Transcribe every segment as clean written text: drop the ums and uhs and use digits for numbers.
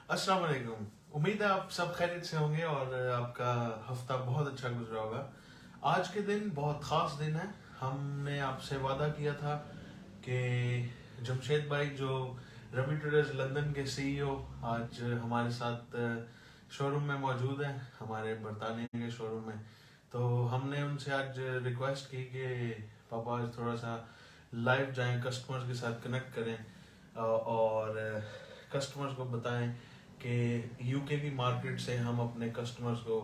अस्सलाम वालेकुम। उम्मीद है आप सब खैरियत से होंगे और आपका हफ्ता बहुत अच्छा गुजरा होगा। आज के दिन बहुत ख़ास दिन है। हमने आपसे वादा किया था कि जमशेद भाई जो रवि ट्रेडर्स लंदन के सीईओ आज हमारे साथ शोरूम में मौजूद हैं, हमारे बरतानिया के शोरूम में। तो हमने उनसे आज रिक्वेस्ट की कि पापा आज थोड़ा सा लाइव जाएं, कस्टमर्स के साथ कनेक्ट करें और कस्टमर्स को बताएं कि यूके की मार्केट से हम अपने कस्टमर्स को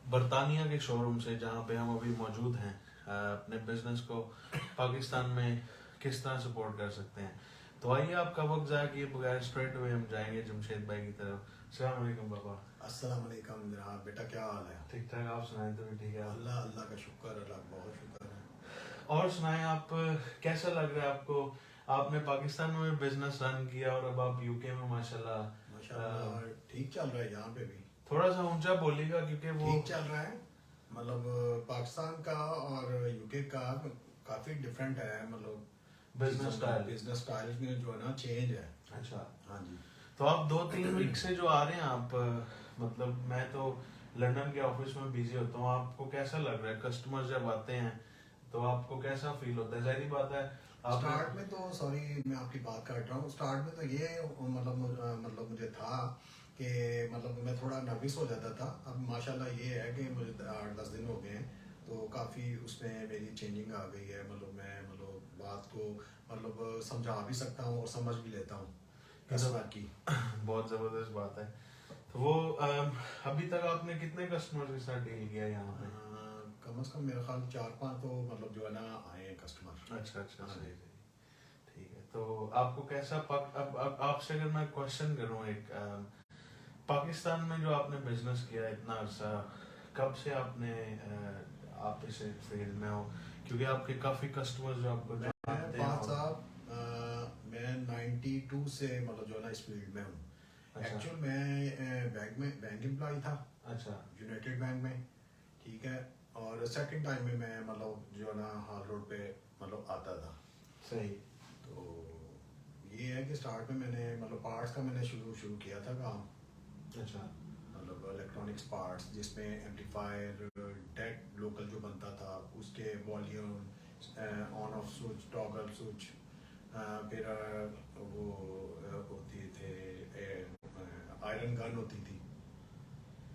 बरतानिया के शोरूम से जहाँ पे हम अभी मौजूद हैं अपने बिजनेस को पाकिस्तान में किस तरह सपोर्ट कर सकते हैं। तो आइए आपका वक्त ज़ाया किए बगैर स्ट्रेट अवे हम जाएंगे जमशेद भाई की तरफ। अस्सलाम वालेकुम पापा। अस्सलाम वालेकुम जनाब। बेटा क्या हाल है? ठीक ठाक, आप सुनाएं तो भी ठीक है। अल्लाह अल्लाह का शुक्र, अल्लाह का बहुत शुक्र है। और सुनाएं आप, कैसा लग रहा है आपको? आपने पाकिस्तान में बिजनेस रन किया और अब आप यूके में माशाल्लाह माशाल्लाह ठीक चल रहा है। यहाँ पे भी थोड़ा सा ऊंचा बोलिएगा क्योंकि वो ठीक चल रहा है। मतलब पाकिस्तान का और यूके का काफ़ी डिफरेंट है। मतलब बिजनेस स्टाइल में जो है ना चेंज है। अच्छा। हाँ जी। तो आप 2-3 वीक से जो आ रहे हैं आप, मतलब मैं तो लंदन के ऑफिस में बिजी होता हूँ, आपको कैसा लग रहा है? कस्टमर जब आते हैं तो आपको कैसा फील होता है? जाहिर बात है आप स्टार्ट में तो सॉरी मैं आपकी बात काट रहा हूँ। स्टार्ट में तो ये मतलब मुझे था कि मतलब मैं थोड़ा नर्वस हो जाता था। अब माशाल्लाह ये है कि मुझे 8-10 दिन हो गए हैं तो काफ़ी उसमें मेरी चेंजिंग आ गई है। मतलब मैं बात को समझा भी सकता हूँ और समझ भी लेता हूँ कस्टमर की। बहुत ज़बरदस्त बात है। तो वो अभी तक आपने कितने कस्टमर के साथ डील किया यहाँ पे? कम से कम मेरा ख्याल 4-5 तो जो है ना आए हैं कस्टमर। अच्छा अच्छा, हाँ सही जी। सही। ठीक है, तो आपको कैसा अब आपसे अगर मैं क्वेश्चन करूँ एक, पाकिस्तान में जो आपने बिजनेस किया इतना अर्सा, कब से आपने आप इस फील्ड में हो? क्योंकि आपके काफ़ी कस्टमर्स जो आपको मैं जानते हैं। पाँच साहब मैं 92 से जो है ना इस फील्ड में हूँ। अच्छा एक्चुअल मैं बैंक एम्प्लॉय था अच्छा यूनाइटेड बैंक में। ठीक है। और सेकंड टाइम में मैं जो है ना हाल रोड पे आता था। सही। तो ये है कि स्टार्ट में मैंने पार्ट्स का मैंने शुरू किया था काम। अच्छा इलेक्ट्रॉनिक्स पार्ट्स जिसमें एम्पलीफायर डेक लोकल जो बनता था उसके volume on off switch toggle switch, फिर वो होती थे आयरन गन होती थी,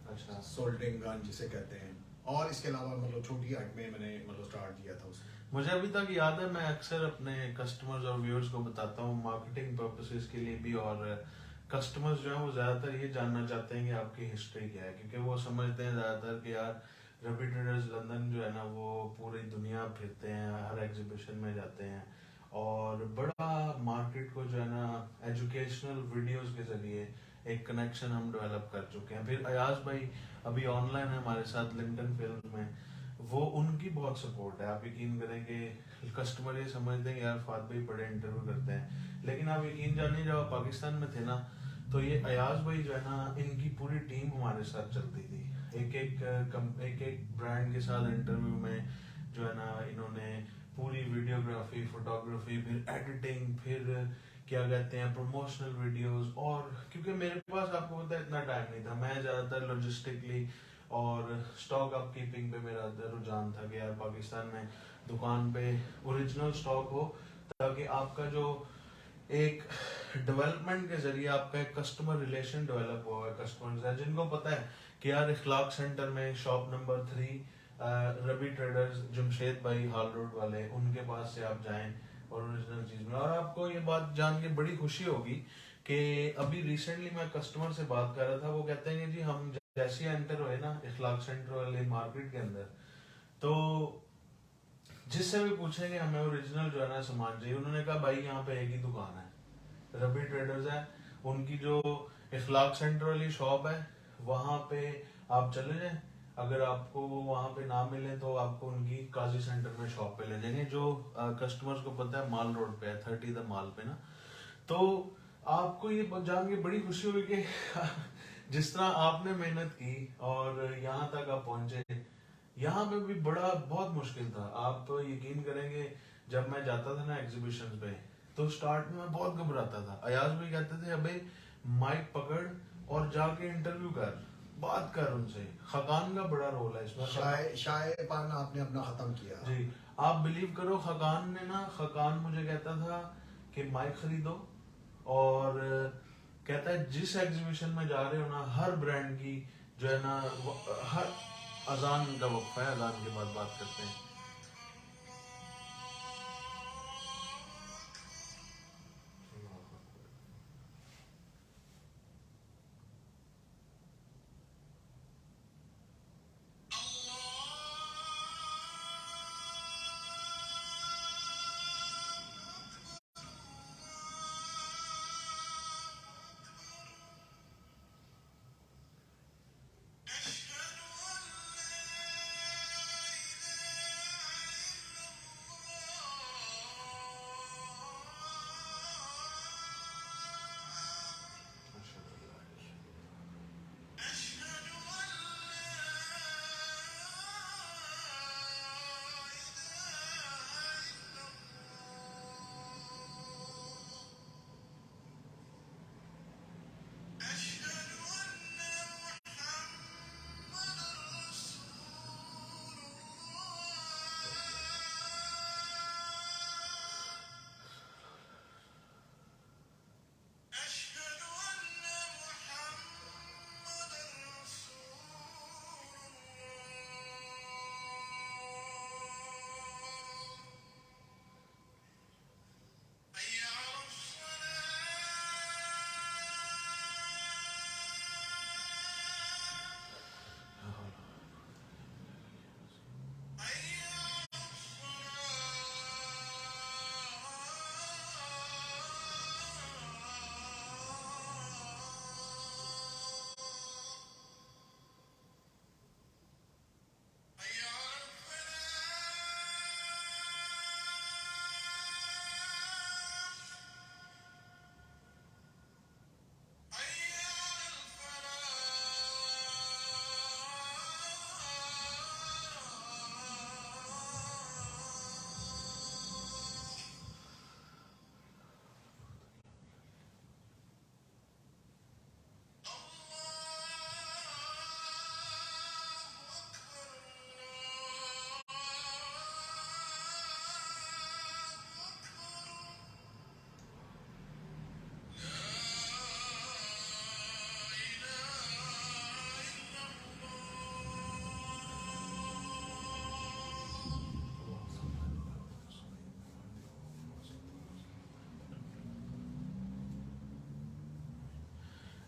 अच्छा। सोल्डरिंग गन जिसे कहते हैं। और इसके अलावा छोटी आइटमें मैंने स्टार्ट किया था उसमें। मुझे अभी तक याद है, मैं अक्सर अपने कस्टमर्स और व्यूअर्स को बताता हूँ मार्केटिंग पर्पसेस के लिए भी, और कस्टमर्स जो हैं वो ज़्यादातर ये जानना चाहते हैं कि आपकी हिस्ट्री क्या है, क्योंकि वो समझते हैं ज़्यादातर कि यार रवि ट्रेडर्स लंदन जो है ना वो पूरी दुनिया फिरते हैं, हर एग्जीबिशन में जाते हैं और बड़ा मार्केट को जो है ना एजुकेशनल वीडियोस के ज़रिए एक कनेक्शन हम डेवलप कर चुके हैं। फिर अयाज भाई अभी ऑनलाइन है हमारे साथ लिंक्डइन फिल्म में, वो उनकी बहुत सपोर्ट है। आप यकीन करें कि कस्टमर ये समझते हैं कि यार फात भाई बड़े इंटरव्यू करते हैं, लेकिन आप यकीन जानिए जब आप पाकिस्तान में थे ना तो ये अयाज भाई जो है ना इनकी पूरी टीम हमारे साथ चलती थी। एक एक ब्रांड के साथ इंटरव्यू में जो है ना इन्होंने पूरी वीडियोग्राफी, फोटोग्राफी, फिर एडिटिंग, फिर क्या कहते हैं प्रमोशनल वीडियोस। और क्योंकि मेरे पास आपको पता है इतना टाइम नहीं था, मैं ज़्यादातर लॉजिस्टिकली और स्टॉक अप कीपिंग पे मेरा रुझान था कि यार पाकिस्तान में दुकान पे ओरिजिनल स्टॉक हो, ताकि आपका जो एक डेवलपमेंट के जरिए आपका एक कस्टमर रिलेशन डेवलप हुआ है कस्टमर से, जिनको पता है कि यार इखलाक सेंटर में shop number 3 Ravi traders Jamshed भाई हाल रोड वाले, उनके पास से आप जाएं और ओरिजिनल चीज में। और आपको ये बात जान के बड़ी खुशी होगी कि अभी रिसेंटली मैं कस्टमर से बात कर रहा था, वो कहते हैं कि जी हम जैसे एंटर हुए ना इखलाक सेंटर वाले मार्केट के अंदर, तो जिससे भी पूछेंगे हमें ओरिजिनल जो है ना सामान चाहिए, उन्होंने कहा भाई यहाँ पे एक ही दुकान है, रवि ट्रेडर्स है। उनकी जो इखलाक सेंटर वाली शॉप है वहां पे आप चले जाएं, अगर आपको वहां पे ना मिले तो आपको उनकी काजी सेंटर में शॉप पे ले जाएंगे, जो कस्टमर्स को पता है माल रोड पे है, 30 द माल पे ना। तो आपको ये जान के बड़ी खुशी हुई कि जिस तरह आपने मेहनत की और यहाँ तक आप पहुंचे। यहाँ पे भी बड़ा बहुत मुश्किल था, आप यकीन करेंगे जब मैं जाता था ना एग्जीबिशन पे तो स्टार्ट में मैं बहुत घबराता था। अयाज भी कहते थे अबे माइक पकड़ और जाके इंटरव्यू कर, बात कर उनसे। खकान का बड़ा रोल है इसमें। शायपान आपने अपना खत्म किया जी, आप बिलीव करो, खकान मुझे कहता था कि माइक खरीदो, और कहता है जिस एग्जीबिशन में जा रहे हो ना, हर ब्रांड की जो है ना, हर अजान का वक्फा है, अजान के बाद बात करते हैं।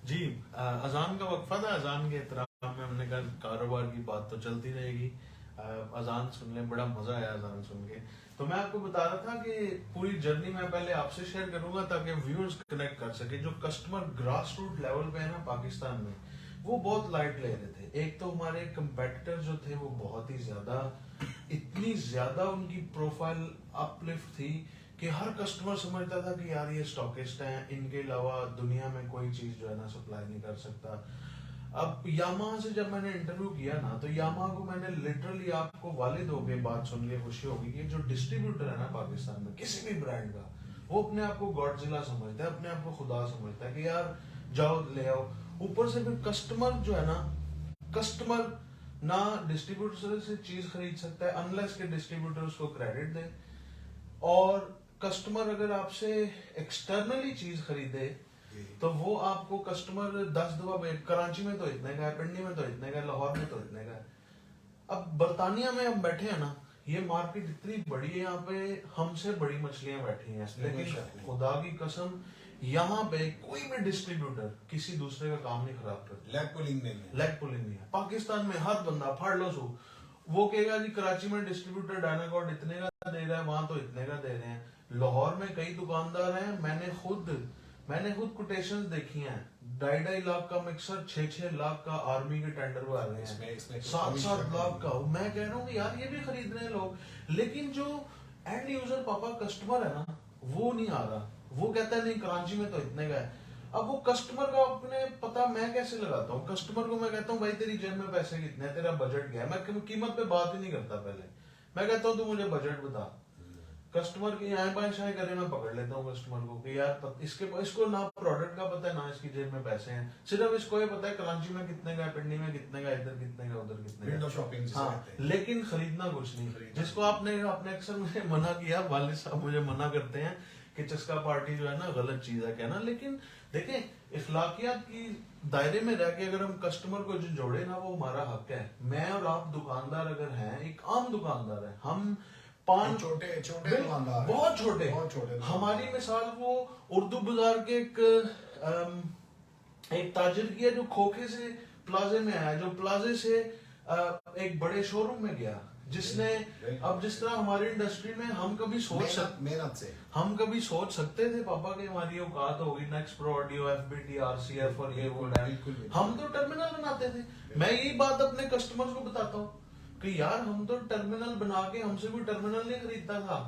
जी, अजान का वक्फा था, अजान के एहतराम में हमने कहा कारोबार की बात तो चलती रहेगी, अजान सुन लें। बड़ा मजा आया अजान सुन के। तो मैं आपको बता रहा था कि पूरी जर्नी मैं पहले आपसे शेयर करूंगा ताकि व्यूअर्स कनेक्ट कर सके। जो कस्टमर ग्रास रूट लेवल पे है ना पाकिस्तान में, वो बहुत लाइट ले रहे थे। एक तो हमारे कंपेटिटर जो थे वो बहुत ही ज्यादा, इतनी ज्यादा उनकी प्रोफाइल अपलिफ्ट थी कि हर कस्टमर समझता था कि यार ये स्टॉकिस्ट हैं, इनके अलावा दुनिया में कोई चीज जो है ना सप्लाई नहीं कर सकता। अब यामाहा से जब मैंने इंटरव्यू किया ना, तो यामाहा को मैंने लिटरली, आपको वालिद हो गए बात सुन के खुशी होगी कि जो डिस्ट्रीब्यूटर है ना पाकिस्तान में किसी भी ब्रांड का, वो अपने आप को गॉडजिला समझता है, अपने आप को खुदा समझता है कि यार जाओ ले आओ। ऊपर से फिर कस्टमर जो है ना, कस्टमर ना डिस्ट्रीब्यूटर से चीज खरीद सकता है अनलेस के डिस्ट्रीब्यूटर उसको क्रेडिट दे, और कस्टमर अगर आपसे एक्सटर्नली चीज खरीदे तो वो आपको कस्टमर 10 दफा, कराची में तो इतने का है, पिंडी में तो इतने का है, लाहौर में तो इतने का है। अब बर्तानिया में हम बैठे हैं ना, ये मार्केट इतनी बड़ी है, यहाँ पे हमसे बड़ी मछलियां बैठी हैं, लेकिन खुदा की कसम यहाँ पे कोई भी डिस्ट्रीब्यूटर किसी दूसरे का काम नहीं खराब करता। लेग पुलिंग नहीं है, लेग पुलिंग नहीं है। पाकिस्तान में हर बंदा फाड़ लो सो, वो कहेगा जी कराची में डिस्ट्रीब्यूटर डायनाकॉर्ड इतने का दे रहा है, वहां तो इतने का दे रहे हैं। लाहौर में कई दुकानदार हैं, मैंने खुद कोटेशंस देखी हैं, 2.5 लाख का मिक्सर 6 लाख का आर्मी के टेंडर में आ रहे हैं, 7 लाख का। मैं कह रहा हूँ कि यार ये भी खरीद रहे हैं लोग, लेकिन जो एंड यूजर पापा कस्टमर है ना, वो नहीं आ रहा। वो कहता है नहीं कराची में तो इतने का है। अब वो कस्टमर का अपने पता मैं कैसे लगाता हूँ? कस्टमर को मैं कहता हूँ भाई तेरी जेब में पैसे कितने हैं, तेरा बजट क्या है। मैं कीमत पे बात ही नहीं करता, पहले मैं कहता हूँ तू मुझे बजट बता। कस्टमर की आए बाएं शाए करे, मैं पकड़ लेता हूँ कस्टमर को कि यार इसको ना प्रोडक्ट का पता है ना इसकी जेब में पैसे हैं, सिर्फ इसको ये पता है कराची में कितने का, पिंडी में कितने का, इधर कितने का, उधर कितने विंडो का। शॉपिंग जिसे हाँ, कहते हैं। लेकिन खरीदना कुछ नहीं। जिसको आपने अक्सर मुझे मना किया, वालिद साहब मुझे मना करते हैं कि चस्का पार्टी जो है ना गलत चीज है कहना, लेकिन देखें इखलाकियात की दायरे में रह के अगर हम कस्टमर को जो जोड़े ना, वो हमारा हक है। मैं और आप दुकानदार अगर हैं, एक आम दुकानदार है, हम पान छोटे छोटे बिल- दुकानदार, बहुत छोटे दुकानदार। हमारी मिसाल वो उर्दू बाजार के एक ताजिर की है जो खोखे से प्लाजे में आया, जो प्लाजे से एक बड़े शोरूम में गया, जिसने अब जिस तरह हमारी इंडस्ट्री में हम कभी मेहनत से हम कभी सोच सकते थे पापा की हमारी औकात होगी next pro audio FBT RCF और ये वो बिल्कुल। हम तो टर्मिनल बनाते थे। मैं यही बात अपने कस्टमर्स को बताता हूँ कि यार हम तो टर्मिनल बना के, हमसे कोई टर्मिनल नहीं खरीदता था।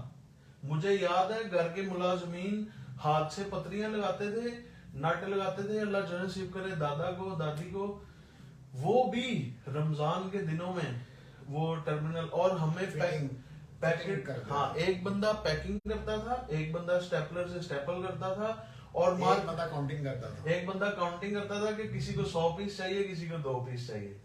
मुझे याद है घर के मुलाजमीन हाथ से पतरियां लगाते थे, नट लगाते थे, अल्लाह जो नसीब करे दादा को दादी को, वो भी रमजान के दिनों में वो टर्मिनल, और हमें पैकेट करते हाँ, एक बंदा पैकिंग करता था, एक बंदा स्टेपलर से स्टेपल करता था, और एक बंदा काउंटिंग करता था। एक बंदा काउंटिंग करता था कि किसी को 100 पीस चाहिए, किसी को 2 पीस चाहिए।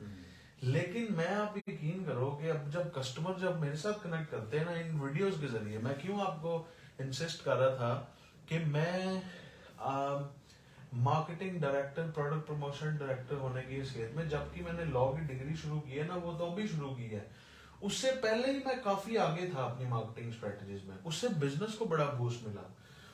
लेकिन मैं, आप यकीन करो कि अब जब कस्टमर जब मेरे साथ कनेक्ट करते हैं ना इन वीडियोस के जरिए, मैं क्यों आपको इंसिस्ट कर रहा था कि मैं marketing director, product promotion director होने की हैसियत में, जबकि मैंने लॉ की डिग्री शुरू की है ना, वो तो अभी शुरू की है, उससे पहले ही मैं काफी आगे था अपनी मार्केटिंग स्ट्रेटजीज में। उससे बिजनेस को बड़ा बूस्ट मिला,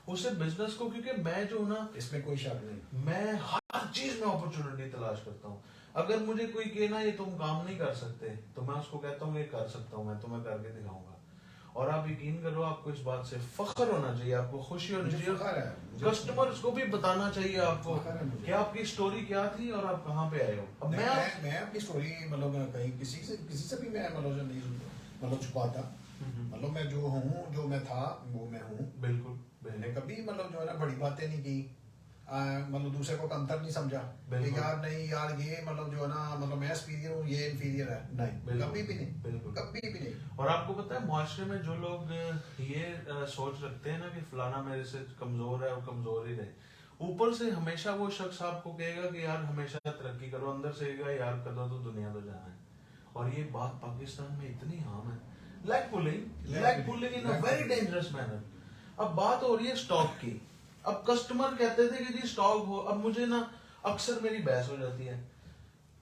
उससे बिजनेस को, क्योंकि मैं जो ना, इसमें कोई शक नहीं, मैं हर चीज में अपॉर्चुनिटी तलाश करता हूँ। अगर मुझे कोई कहना ये तुम काम नहीं कर सकते, तो मैं उसको कहता हूँ ये कर सकता हूँ, मैं तुम्हें करके दिखाऊंगा। और आप यकीन करो, आपको इस बात से फख्र होना चाहिए, आपको खुशी होनी चाहिए, कस्टमर्स को भी बताना चाहिए आपको कि आपकी स्टोरी क्या थी और आप कहाँ पे आए हो। अब मैं अपनी स्टोरी मतलब कहीं किसी से भी मैं मतलब नहीं छुपाता, मतलब मैं जो हूँ, जो मैं था वो मैं हूँ। बिल्कुल, मैंने कभी मतलब जो है ना बड़ी बातें नहीं की, मतलब दूसरे को कमतर नहीं समझा कि यार नहीं यार ये मतलब जो है ना मतलब मैं सुपीरियर हूँ, ये इन्फीरियर है, नहीं, कभी भी नहीं, बिल्कुल कभी भी नहीं। और आपको पता है मुआशरे में जो लोग ये सोच रखते हैं ना कि फलाना मेरे से कमजोर है और कमजोर ही रहे, ऊपर से हमेशा वो शख्स आपको कहेगा कि यार हमेशा तरक्की करो, अंदर से कहेगा यार करो तो दुनिया तो जाना है। और ये बात पाकिस्तान में इतनी आम है, leg pulling in a very dangerous manner. अब बात हो रही है स्टॉक की। अब कस्टमर कहते थे कि जी स्टॉक हो, अब मुझे ना अक्सर मेरी बहस हो जाती है।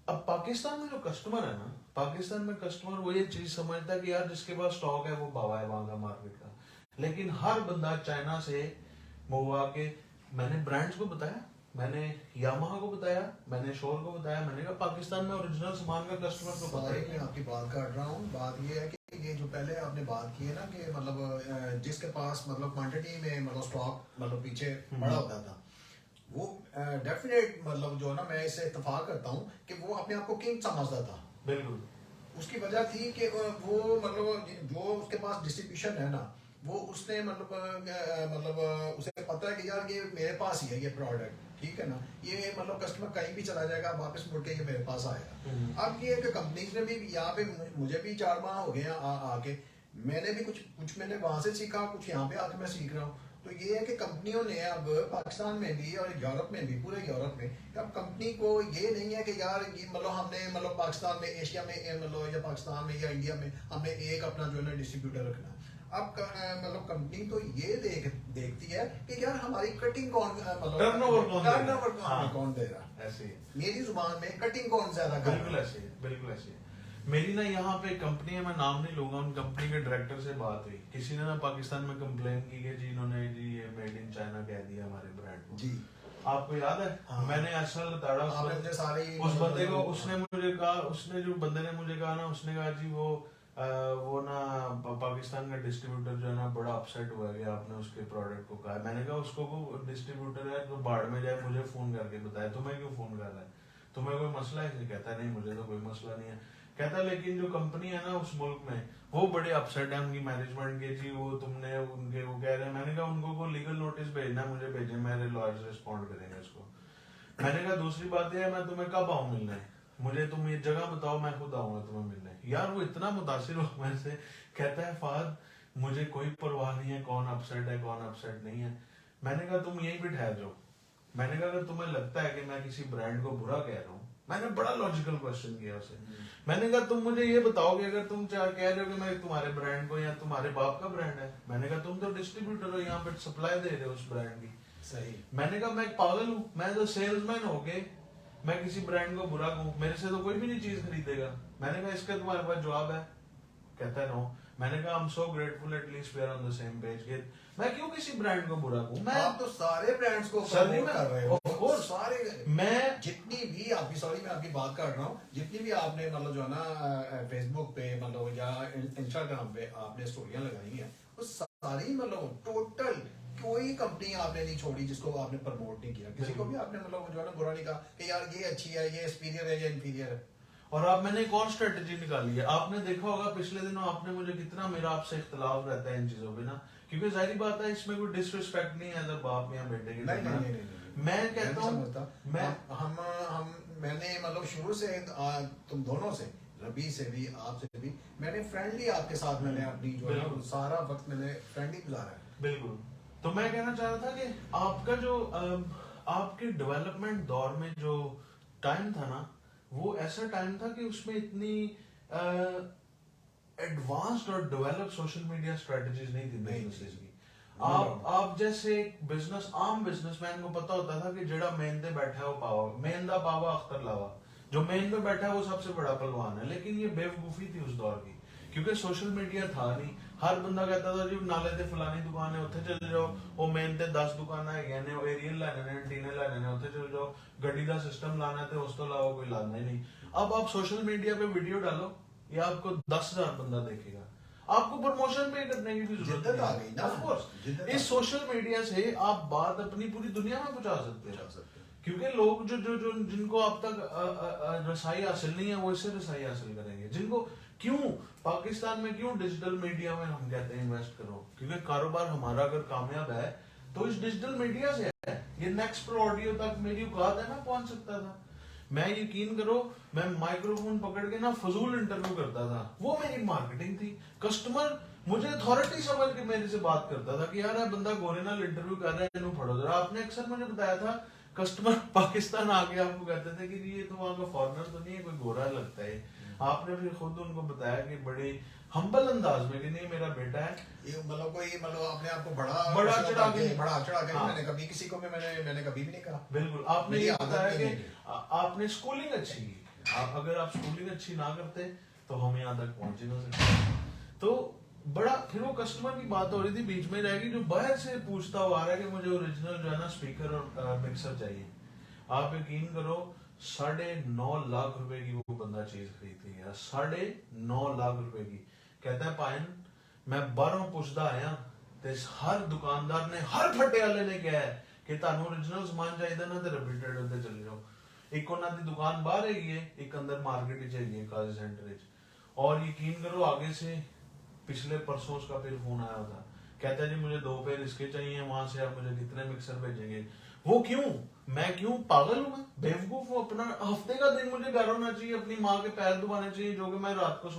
अब पाकिस्तान में जो कस्टमर है ना, पाकिस्तान में कस्टमर वो ये चीज समझता है कि यार जिसके पास स्टॉक है वो बाबा है वहां का मार्केट का। लेकिन हर बंदा चाइना से मंगवा के, मैंने ब्रांड्स को बताया, मैंने यामाहा को बताया, मैंने शोर को बताया, मैंने कहा पाकिस्तान में ओरिजिनल सामान का कस्टमर को पता ही मैं आपकी बात काट रहा हूँ। बात ये है कि ये जो पहले आपने बात की है ना कि मतलब जिसके पास मतलब क्वांटिटी में मतलब स्टॉक मतलब पीछे बड़ा होता था, वो डेफिनेट मतलब जो है ना मैं इससे इत्तेफाक करता हूँ कि वो अपने आप को किंग समझता था। बिल्कुल, उसकी वजह थी कि वो मतलब जो उसके पास डिस्ट्रीब्यूशन है ना, वो उसने मतलब उसे पता है कि यार ये मेरे पास ही है ये प्रोडक्ट, ठीक है ना, ये मतलब कस्टमर कहीं भी चला जाएगा वापस मुड़ के ये मेरे पास आएगा। अब ये कि कंपनीज ने भी यहाँ पे मुझे भी 4 माह हो गए आके, मैंने भी कुछ मैंने वहां से सीखा, कुछ यहाँ पे आके मैं सीख रहा हूँ। तो ये है कि कंपनियों ने अब पाकिस्तान में भी और यूरोप में भी, पूरे यूरोप में, अब कंपनी को ये नहीं है कि यार ये मतलब हमने मतलब पाकिस्तान में, एशिया में मतलब या पाकिस्तान में या इंडिया में हमने एक अपना जो है ना डिस्ट्रीब्यूटर रखना है। अब मतलब कंपनी तो ये देखती है कि यार हमारी कटिंग कौन मतलब टर्नओवर कौन दे रहा है। ऐसे मेरी जुबान में कटिंग कौन ज्यादा कर बिल्कुल ऐसे, बिल्कुल ऐसे। मेरी ना यहाँ पे कंपनी है, मैं नाम नहीं लूंगा, उन कंपनी के डायरेक्टर से बात हुई, किसी ने ना पाकिस्तान में कंप्लेन की कि जी इन्होंने जी ये मेड इन चाइना कह दिया हमारे ब्रांड को। जी आपको याद है? हाँ। मैंने ऐसा बताड़ा उस बंदे को, उसने मुझे कहा, उसने जो बंदे ने मुझे कहा ना, उसने कहा जी वो ना पाकिस्तान का डिस्ट्रीब्यूटर जो है ना बड़ा अपसेट हुआ कि आपने उसके प्रोडक्ट को कहा। मैंने कहा उसको वो डिस्ट्रीब्यूटर है तो बाढ़ में जाए, मुझे फोन करके बताया, तुम्हें क्यों फोन कर रहा है, तुम्हें कोई मसला है? कहता है नहीं मुझे तो कोई मसला नहीं है। कहता लेकिन जो कंपनी है ना उस मुल्क में वो बड़े अपसेट है उनकी मैनेजमेंट के जी, वो तुमने उनके वो कह रहे हैं। मैंने कहा उनको को लीगल नोटिस भेजना है, मुझे भेजे, मेरे लॉयर्स रिस्पॉन्ड करेंगे उसको। मैंने कहा दूसरी बात यह है मैं तुम्हें कब आऊँ मिलने, मुझे तुम ये जगह बताओ, मैं खुद आऊंगा तुम्हें मिलने। यार वो इतना मुतासिर हुआ मेरे से, कहता है फहद मुझे कोई परवाह नहीं है कौन अपसेट है कौन अपसेट नहीं है। मैंने कहा तुम यहीं पे ठहर जाओ। मैंने कहा अगर तुम्हें लगता है कि मैं किसी ब्रांड को बुरा कह रहा हूँ, मैंने बड़ा लॉजिकल क्वेश्चन किया उसे। मैंने कहा तुम मुझे ये बताओ कि अगर तुम कह रहे हो कि मैं तुम्हारे ब्रांड को या तुम्हारे बाप का ब्रांड है, मैंने कहा तुम तो डिस्ट्रीब्यूटर हो, यहाँ पे सप्लाई दे रहे हो उस ब्रांड की। सही। मैंने कहा मैं पागल हूँ, मैं तो सेल्समैन हो के मैं किसी ब्रांड को बुरा कहूँ, मेरे से तो कोई भी नहीं चीज खरीदेगा। मैंने कहा इसका तुम्हारे पास जवाब है? कहता है नो। मैंने कहा I am so grateful at least we are on the same page. मैं क्यों किसी ब्रांड को बुरा कहूँ? मैं आप तो सारे ब्रांड्स को सर प्रमोट कर रहे हो, of course, सारे। मैं जितनी भी आपकी, सॉरी मैं आपकी बात कर रहा हूँ, जितनी भी आपने मतलब जो है ना फेसबुक पे मतलब या इंस्टाग्राम पे आपने स्टोरियां लगाई हैं, वो सारी मतलब टोटल कोई कंपनी आपने नहीं छोड़ी जिसको आपने प्रमोट नहीं किया। किसी को भी आपने मतलब जो है ना बुरा नहीं कहा कि यार ये अच्छी है, ये सुपीरियर है, ये इंफीरियर है। और अब मैंने एक और स्ट्रेटेजी निकाली है। आपने देखा होगा पिछले दिनों आपने मुझे कितना मेरा आपसे इख्तलाफ रहता है इन चीजों पे ना, क्योंकि जाहिर बात है इसमें कोई डिसरिस्पेक्ट नहीं है एज अ बाप या बेटे के। नहीं, मैं कहता हूँ मैंने मतलब शुरू से तुम दोनों से, रबी से भी आपसे भी, मैंने फ्रेंडली आपके साथ मैंने अपनी जो है ना सारा वक्त मैंने फ्रेंडली गुजारा है। बिल्कुल। तो मैं कहना चाह रहा था कि आपका जो आपके डेवलपमेंट दौर में जो टाइम था ना, वो ऐसा टाइम था कि उसमें इतनी एडवांस्ड और डेवलप सोशल मीडिया स्ट्रेटजीज नहीं थी बिजनेसेस की। आप जैसे बिजनेस आम बिजनेसमैन को पता होता था कि जेड़ा मेन पे बैठा है वो पावा, मेन दा पावा अख्तर लावा, जो मेन पे बैठा है वो सबसे बड़ा पहलवान है। लेकिन ये बेवकूफी थी उस दौर की, क्योंकि सोशल मीडिया था नहीं। हर बंदा कहता था जी नाले ते फलानी दुकान है उत्थे चले जाओ, वो मेन ते 10 दुकाना है ने, वो एरियल लाने ने, एंटीने लाने ने, उत्थे चले जाओ, गड्डी दा सिस्टम लाना है ते उस तो इलावा कोई लाना ही नहीं। अब आप सोशल मीडिया पे वीडियो डालो या आपको 10,000 बंदा देखेगा, आपको प्रमोशन पे करने की भी जरूरत जिद्दत आ गई ना। ऑफ कोर्स इस सोशल मीडिया से आप बात अपनी पूरी दुनिया में पहुंचा सकते हो, क्योंकि लोग जो जो जो जिनको अब तक रसाई हासिल नहीं है वो इससे रसाई हासिल करेंगे। जिनको क्यों पाकिस्तान में क्यों डिजिटल मीडिया में हम कहते हैं इन्वेस्ट करो, क्योंकि कारोबार हमारा अगर कामयाब है तो इस डिजिटल मीडिया से है। ये नेक्स्ट प्रो ऑडियो तक मेरी औकात है ना पहुंच सकता था। मैं यकीन करो मैं माइक्रोफोन पकड़ के ना फजूल इंटरव्यू करता था, वो मेरी मार्केटिंग थी। कस्टमर मुझे अथॉरिटी समझ के मेरे से बात करता था कि यार ये बंदा गोरे नाल इंटरव्यू कर रहा है, इन्हों फड़ो जरा। आपने अक्सर मुझे बताया था कस्टमर पाकिस्तान आके आपको कहते थे कि ये तो वहां का फॉरेनर तो नहीं है, कोई गोरा लगता है। आपने फिर खुद उनको बताया कि बड़ी हम्बल अंदाज में कि नहीं मेरा बेटा है। ये मतलब कोई मतलब अपने आप को बड़ा चढ़ा के हाँ। मैंने कभी किसी को मैंने कभी भी नहीं कहा। बिल्कुल। आपने ये बताया कि आपने स्कूलिंग अच्छी की, अगर आप स्कूलिंग अच्छी ना करते तो हम यहाँ तक पहुंच ही ना सकते। तो बड़ा फिर वो कस्टमर की बात हो रही थी बीच में रहेगी, जो बाहर से पूछता हुआ आ रहा है कि मुझे ओरिजिनल जो है ना स्पीकर और मिक्सर चाहिए। आप यकीन करो 9.5 लाख रुपए की वो बंदा चीज खरीदती है, 9.5 लाख रुपए की। कहता है पायन मैं बाहरों पुछदा आया ते हर दुकानदार ने हर फटे वाले ने कहा है कि तानू ओरिजिनल सामान चाहिए ना ते रबी ट्रेडर ते चले जाओ। एक उन्होंने दुकान बाहर है, एक अंदर मार्केट है काजी सेंटर। और यकीन करो आगे से पिछले परसों उसका फिर फोन आया था, कहता है जी मुझे 2 पेयर इसके चाहिए, वहां से आप मुझे कितने मिक्सर भेजेंगे। वो क्यों? मैं क्यों पागल हूँ? मैं बेवकूफ हूँ? अपना हफ्ते का दिन मुझे घर होना चाहिए, अपनी माँ के पैर दबाने चाहिए जो कि मैं रात को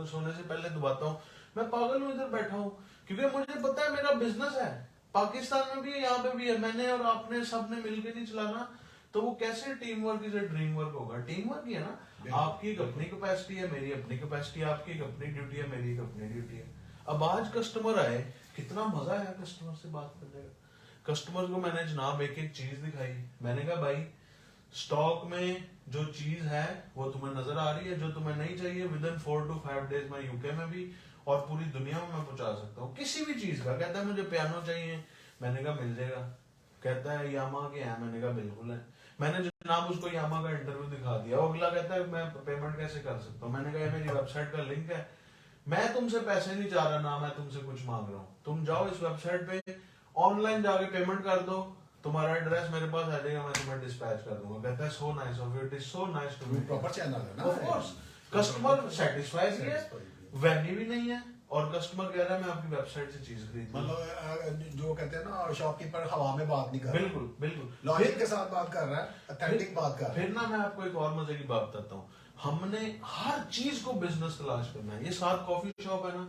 सोने से पहले दबाता हूँ। मैं पागल हूँ इधर बैठा हूँ, क्योंकि मुझे पता है मेरा बिजनेस है, पाकिस्तान में भी है, यहाँ पे भी है। मैंने और आपने सबने मिलकर नहीं चलाना, तो वो कैसे team work is dream work होगा? टीम वर्क ही है ना। आपकी एक अपनी कैपेसिटी है, मेरी अपनी कैपेसिटी है, आपकी एक अपनी ड्यूटी है, मेरी एक अपनी ड्यूटी है। अब आज कस्टमर आए, कितना मजा आया कस्टमर से बात करने का। कस्टमर को मैंने जनाब एक एक चीज दिखाई। मैंने कहा भाई स्टॉक में जो चीज है वो तुम्हें नजर आ रही है, जो तुम्हें नहीं चाहिए विद इन 4 to 5 डेज मैं यूके में भी और पूरी दुनिया में मैं पहुंचा सकता हूँ किसी भी चीज का। कहता है मुझे पियानो चाहिए, मैंने कहा मिल जाएगा। कहता है यामा के है, मैंने कहा बिल्कुल है। मैंने जनाब उसको यामा का इंटरव्यू दिखा दिया। वो अगला कहता है मैं पेमेंट कैसे कर सकता हूँ? मैंने कहा मेरी वेबसाइट का लिंक है, मैं तुमसे पैसे नहीं चाह रहा ना मैं तुमसे कुछ मांग रहा हूँ। तुम जाओ इस वेबसाइट पे ऑनलाइन जाके पेमेंट कर दो, तुम्हारा एड्रेस मेरे पास आ जाएगा, मैं तुम्हें डिस्पैच कर दूंगा। कहता है so nice of you, it is so nice to me. Proper channel है ना, ऑफ कोर्स। कस्टमर सेटिस्फाइड भी है, वैल्यू भी नहीं है, और कस्टमर कह रहा है मैं आपकी वेबसाइट से चीज खरीद मतलब जो कहते हैं ना शॉपकीपर हवा में बात नहीं कर रहा, बिल्कुल बिल्कुल लॉजिक के साथ बात कर रहा है, ऑथेंटिक बात कर रहा है। फिर ना मैं आपको एक और मजे की बात बताता हूँ। हमने हर चीज को बिजनेस तलाश करना है। ये 7 कॉफी शॉप है ना,